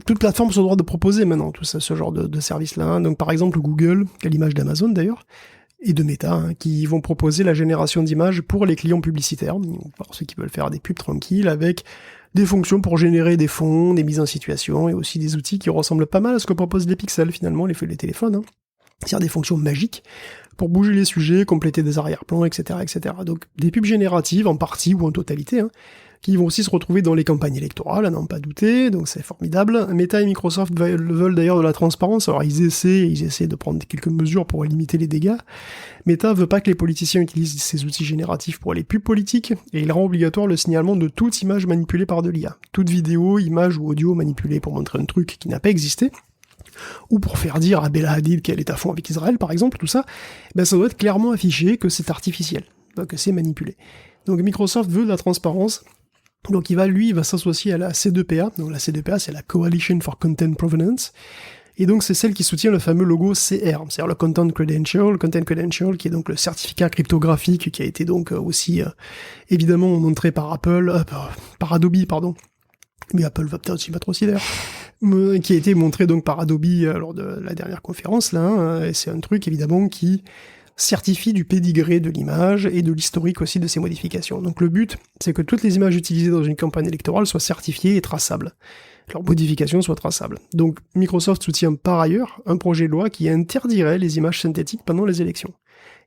Toute plateforme se doit de proposer maintenant tout ça, ce genre de service-là. Donc par exemple Google, qui a l'image d'Amazon d'ailleurs, et de Meta, hein, qui vont proposer la génération d'images pour les clients publicitaires, pour ceux qui veulent faire des pubs tranquilles, avec des fonctions pour générer des fonds, des mises en situation, et aussi des outils qui ressemblent pas mal à ce que proposent les pixels, finalement, les téléphones, hein. C'est-à-dire des fonctions magiques pour bouger les sujets, compléter des arrière-plans, etc., etc. Donc des pubs génératives, en partie ou en totalité, hein, qui vont aussi se retrouver dans les campagnes électorales, à n'en pas douter, donc c'est formidable. Meta et Microsoft veulent d'ailleurs de la transparence, alors ils essaient de prendre quelques mesures pour limiter les dégâts. Meta veut pas que les politiciens utilisent ces outils génératifs pour les pubs politiques, et il rend obligatoire le signalement de toute image manipulée par de l'IA. Toute vidéo, image ou audio manipulée pour montrer un truc qui n'a pas existé, ou pour faire dire à Bella Hadid qu'elle est à fond avec Israël, par exemple, tout ça, ben ça doit être clairement affiché que c'est artificiel, que c'est manipulé. Donc Microsoft veut de la transparence, donc il va s'associer à la C2PA, donc la C2PA c'est la Coalition for Content Provenance, et donc c'est celle qui soutient le fameux logo CR, c'est-à-dire le Content Credential, qui est donc le certificat cryptographique qui a été donc aussi évidemment montré par Adobe, pardon, mais Apple va peut-être aussi mettre aussi d'ailleurs, qui a été montré donc par Adobe lors de la dernière conférence là, hein, et c'est un truc évidemment qui certifie du pédigré de l'image et de l'historique aussi de ses modifications. Donc le but, c'est que toutes les images utilisées dans une campagne électorale soient certifiées et traçables. Leurs modifications soient traçables. Donc Microsoft soutient par ailleurs un projet de loi qui interdirait les images synthétiques pendant les élections.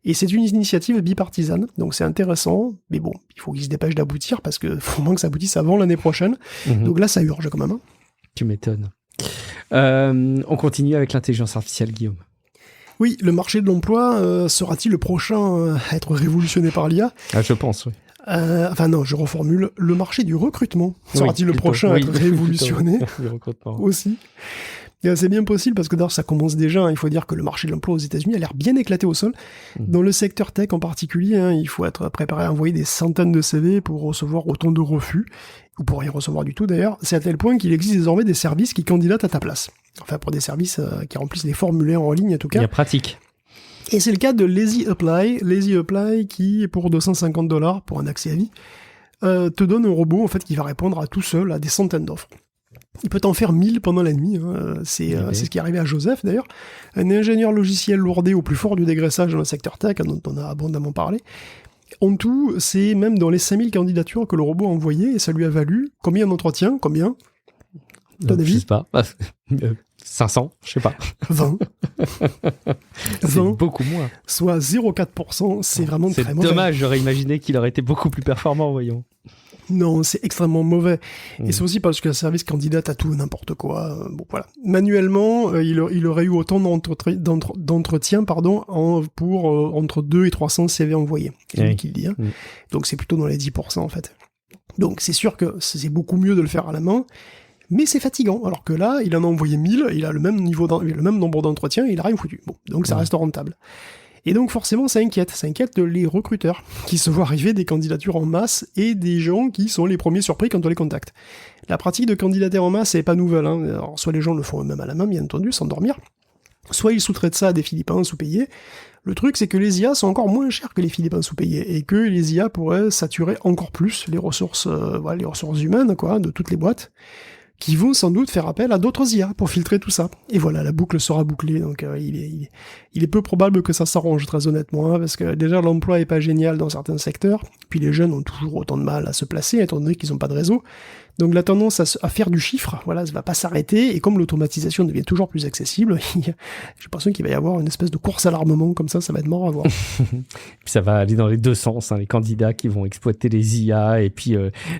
Et c'est une initiative bipartisane, donc c'est intéressant, mais bon, il faut qu'ils se dépêchent d'aboutir, parce que faut moins que ça aboutisse avant l'année prochaine. Donc là, ça urge quand même. Hein. Tu m'étonnes. On continue avec l'intelligence artificielle, Guillaume. Oui, le marché de l'emploi sera-t-il le prochain à être révolutionné par l'IA ? Je pense, oui. Enfin non, je reformule. Le marché du recrutement sera-t-il le prochain à être révolutionné ? Le recrutement. Aussi. Et c'est bien possible parce que d'ailleurs ça commence déjà, hein, il faut dire que le marché de l'emploi aux États-Unis a l'air bien éclaté au sol. Dans le secteur tech en particulier, hein, il faut être préparé à envoyer des centaines de CV pour recevoir autant de refus, ou pour rien recevoir du tout d'ailleurs. C'est à tel point qu'il existe désormais des services qui candidatent à ta place. Enfin pour des services qui remplissent des formulaires en ligne en tout cas. Il y a pratique. Et c'est le cas de Lazy Apply qui, pour $250 pour un accès à vie, te donne un robot en fait qui va répondre à tout seul à des centaines d'offres. Il peut en faire 1000 pendant la nuit, hein. C'est ce qui est arrivé à Joseph d'ailleurs, un ingénieur logiciel lourdé au plus fort du dégraissage dans le secteur tech, dont on a abondamment parlé. En tout, c'est même dans les 5000 candidatures que le robot a envoyées, et ça lui a valu combien d'entretiens ? Combien ? Ton avis ? Je sais pas. 500, je sais pas. 20. C'est beaucoup moins. Soit 0,4%, c'est vraiment très mauvais. C'est dommage, j'aurais imaginé qu'il aurait été beaucoup plus performant, voyons. Non, c'est extrêmement mauvais. Et c'est aussi parce que le service candidate à tout et n'importe quoi. Bon, voilà. Manuellement, il aurait eu autant d'entretiens, pour entre 2 et 300 CV envoyés. C'est lui qui le dit. Hein. Donc c'est plutôt dans les 10% en fait. Donc c'est sûr que c'est beaucoup mieux de le faire à la main, mais c'est fatigant. Alors que là, il en a envoyé 1000, il a le même nombre d'entretiens et il a rien foutu. Bon, donc ça reste rentable. Et donc forcément ça inquiète les recruteurs qui se voient arriver des candidatures en masse et des gens qui sont les premiers surpris quand on les contacte. La pratique de candidater en masse, c'est pas nouvelle, hein. Alors, soit les gens le font eux-mêmes à la main, bien entendu, sans dormir, soit ils sous-traitent ça à des Philippins sous-payés. Le truc, c'est que les IA sont encore moins chers que les Philippins sous-payés et que les IA pourraient saturer encore plus les ressources humaines, de toutes les boîtes, qui vont sans doute faire appel à d'autres IA pour filtrer tout ça. Et voilà, la boucle sera bouclée, donc il est peu probable que ça s'arrange, très honnêtement, hein, parce que déjà l'emploi est pas génial dans certains secteurs, puis les jeunes ont toujours autant de mal à se placer, étant donné qu'ils n'ont pas de réseau. Donc la tendance à faire du chiffre, ça va pas s'arrêter, et comme l'automatisation devient toujours plus accessible, j'ai l'impression qu'il va y avoir une espèce de course à l'armement, comme ça va être marrant à voir. Puis ça va aller dans les deux sens, hein, les candidats qui vont exploiter les IA, et puis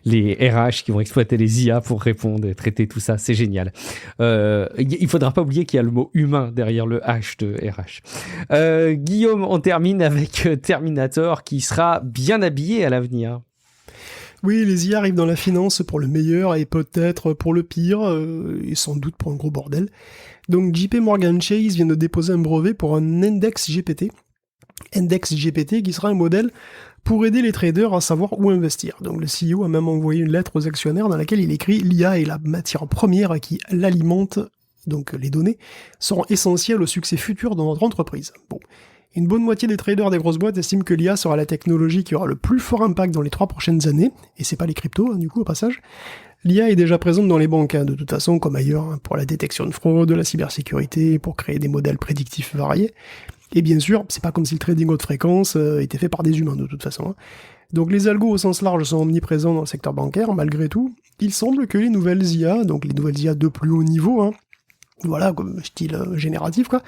les RH qui vont exploiter les IA pour répondre et traiter tout ça, c'est génial. Il faudra pas oublier qu'il y a le mot humain derrière le H de RH. Guillaume, on termine avec Terminator qui sera bien habillé à l'avenir. Oui, les IA arrivent dans la finance pour le meilleur et peut-être pour le pire, et sans doute pour un gros bordel. Donc JP Morgan Chase vient de déposer un brevet pour un index GPT. Index GPT qui sera un modèle pour aider les traders à savoir où investir. Donc le CEO a même envoyé une lettre aux actionnaires dans laquelle il écrit « L'IA est la matière première qui l'alimente, donc les données, seront essentielles au succès futur de notre entreprise. » Bon. Une bonne moitié des traders des grosses boîtes estiment que l'IA sera la technologie qui aura le plus fort impact dans les 3 prochaines années, et c'est pas les cryptos, hein, du coup, au passage. L'IA est déjà présente dans les banques, hein, de toute façon, comme ailleurs, hein, pour la détection de fraude, la cybersécurité, pour créer des modèles prédictifs variés. Et bien sûr, c'est pas comme si le trading haute fréquence était fait par des humains de toute façon. Hein. Donc les algos au sens large sont omniprésents dans le secteur bancaire, malgré tout. Il semble que les nouvelles IA, donc les nouvelles IA de plus haut niveau, hein, voilà, comme style génératif, quoi,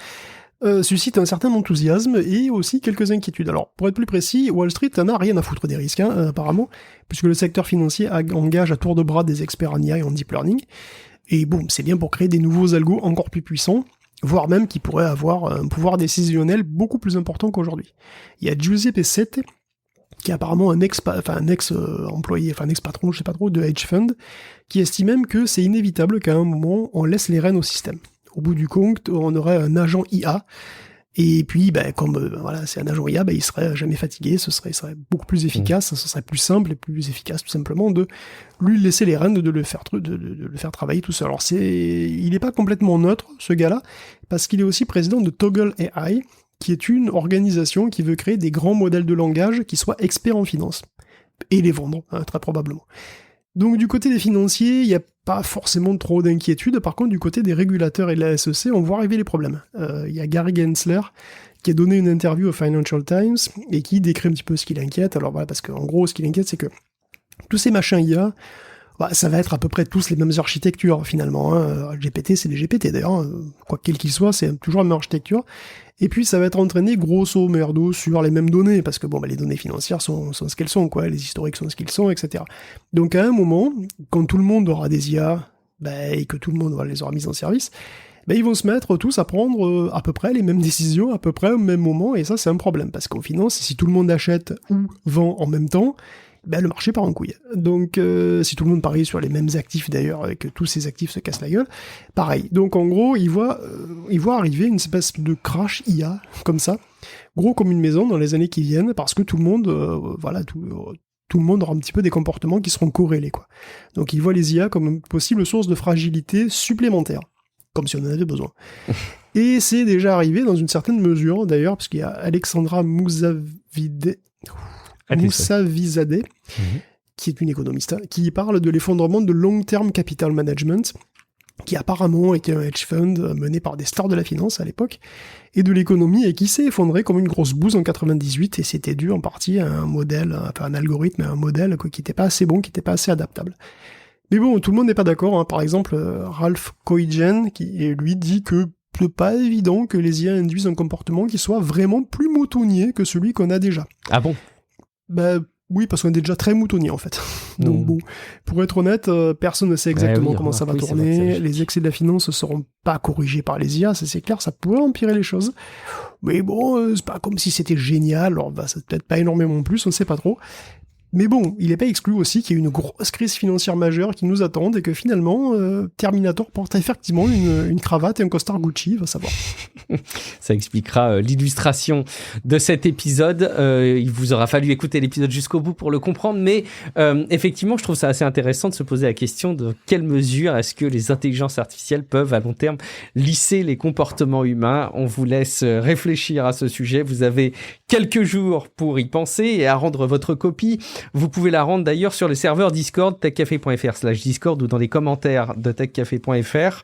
suscitent un certain enthousiasme et aussi quelques inquiétudes. Alors, pour être plus précis, Wall Street n'en a rien à foutre des risques, hein, apparemment, puisque le secteur financier engage à tour de bras des experts en IA et en deep learning. Et bon, c'est bien pour créer des nouveaux algos encore plus puissants, voire même qui pourraient avoir un pouvoir décisionnel beaucoup plus important qu'aujourd'hui. Il y a Giuseppe Sette, qui est apparemment un ex-employé, un ex-patron, je sais pas trop, de hedge fund, qui estime même que c'est inévitable qu'à un moment, on laisse les rênes au système. Au bout du compte, on aurait un agent IA, et puis, comme c'est un agent IA, il serait jamais fatigué, il serait beaucoup plus efficace, ce serait plus simple et plus efficace, tout simplement, de lui laisser les rênes, de le faire travailler tout seul. Alors, il n'est pas complètement neutre, ce gars-là, parce qu'il est aussi président de Toggle AI, qui est une organisation qui veut créer des grands modèles de langage qui soient experts en finance. Et les vendre, hein, très probablement. Donc du côté des financiers, il n'y a pas forcément trop d'inquiétude. Par contre, du côté des régulateurs et de la SEC, on voit arriver les problèmes. Il y a Gary Gensler qui a donné une interview au Financial Times et qui décrit un petit peu ce qui l'inquiète. Alors voilà, parce qu'en gros, ce qui l'inquiète, c'est que tous ces machins IA, ça va être à peu près tous les mêmes architectures finalement. Hein. GPT, c'est des GPT d'ailleurs, quoi quel qu'il soit, c'est toujours la même architecture. Et puis ça va être entraîné grosso merdo sur les mêmes données, parce que les données financières sont ce qu'elles sont, quoi, les historiques sont ce qu'ils sont, etc. Donc à un moment, quand tout le monde aura des IA, et que tout le monde les aura mises en service, ils vont se mettre tous à prendre à peu près les mêmes décisions, à peu près au même moment, et ça c'est un problème, parce qu'en finance, si tout le monde achète ou vend en même temps, le marché part en couille. Donc, si tout le monde parie sur les mêmes actifs d'ailleurs, et que tous ces actifs se cassent la gueule, pareil. Donc, en gros, il voit arriver une espèce de crash IA, comme ça, gros comme une maison dans les années qui viennent, parce que tout le monde, tout le monde aura un petit peu des comportements qui seront corrélés, quoi. Donc, il voit les IA comme une possible source de fragilité supplémentaire, comme si on en avait besoin. Et c'est déjà arrivé dans une certaine mesure, d'ailleurs, parce qu'il y a Alexandra Moussavizadeh, qui est une économiste, qui parle de l'effondrement de long-term capital management, qui apparemment était un hedge fund mené par des stars de la finance à l'époque, et de l'économie, et qui s'est effondré comme une grosse bouse en 98, et c'était dû en partie à un modèle, un algorithme, un modèle qui n'était pas assez bon, qui n'était pas assez adaptable. Mais bon, tout le monde n'est pas d'accord, hein. Par exemple, Ralph Koijen, qui lui dit que c'est pas évident que les IA induisent un comportement qui soit vraiment plus moutonnier que celui qu'on a déjà. Ah bon ? Oui, parce qu'on est déjà très moutonnier en fait. Donc bon, pour être honnête, personne ne sait exactement comment ça va tourner. Les excès de la finance ne seront pas corrigés par les IA, ça c'est clair, ça pourrait empirer les choses. Mais bon, c'est pas comme si c'était génial, alors c'est peut-être pas énormément en plus, on ne sait pas trop. Mais bon, il n'est pas exclu aussi qu'il y ait une grosse crise financière majeure qui nous attende et que finalement, Terminator porte effectivement une cravate et un costard Gucci, va savoir. Ça expliquera l'illustration de cet épisode. Il vous aura fallu écouter l'épisode jusqu'au bout pour le comprendre, mais effectivement, je trouve ça assez intéressant de se poser la question de quelle mesure est-ce que les intelligences artificielles peuvent à long terme lisser les comportements humains. On vous laisse réfléchir à ce sujet. Vous avez quelques jours pour y penser et à rendre votre copie. Vous pouvez la rendre d'ailleurs sur le serveur Discord, techcafé.fr/Discord ou dans les commentaires de techcafé.fr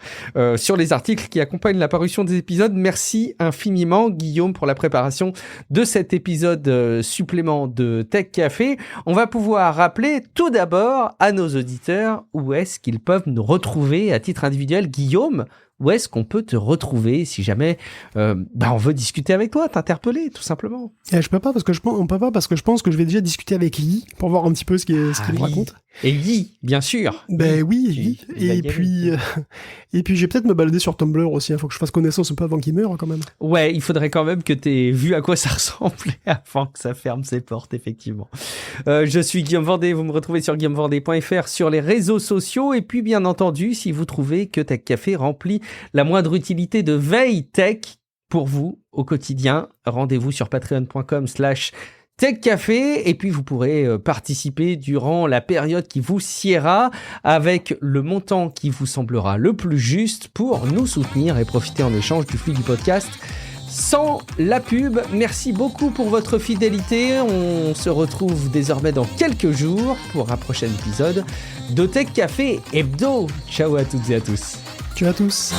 sur les articles qui accompagnent la parution des épisodes. Merci infiniment Guillaume pour la préparation de cet épisode supplément de Tech Café. On va pouvoir rappeler tout d'abord à nos auditeurs où est-ce qu'ils peuvent nous retrouver à titre individuel. Guillaume, où est-ce qu'on peut te retrouver si jamais on veut discuter avec toi, t'interpeller tout simplement? Je peux pas parce que je pense que je vais déjà discuter avec Yi pour voir un petit peu ce qu'il raconte. Et Yi, bien sûr. Oui, Yi. Et puis je vais peut-être me balader sur Tumblr aussi. Il faut que je fasse connaissance un peu avant qu'il meure quand même. Ouais, il faudrait quand même que t'aies vu à quoi ça ressemblait avant que ça ferme ses portes, effectivement. Je suis Guillaume Vendée. Vous me retrouvez sur guillaumevendée.fr sur les réseaux sociaux. Et puis, bien entendu, si vous trouvez que Tech Café remplit la moindre utilité de veille tech pour vous au quotidien, rendez-vous sur patreon.com/techcafé et puis vous pourrez participer durant la période qui vous siera avec le montant qui vous semblera le plus juste pour nous soutenir et profiter en échange du flux du podcast sans la pub. Merci beaucoup pour votre fidélité. On se retrouve désormais dans quelques jours pour un prochain épisode de Tech Café Hebdo. Ciao à toutes et à tous. Ciao à tous.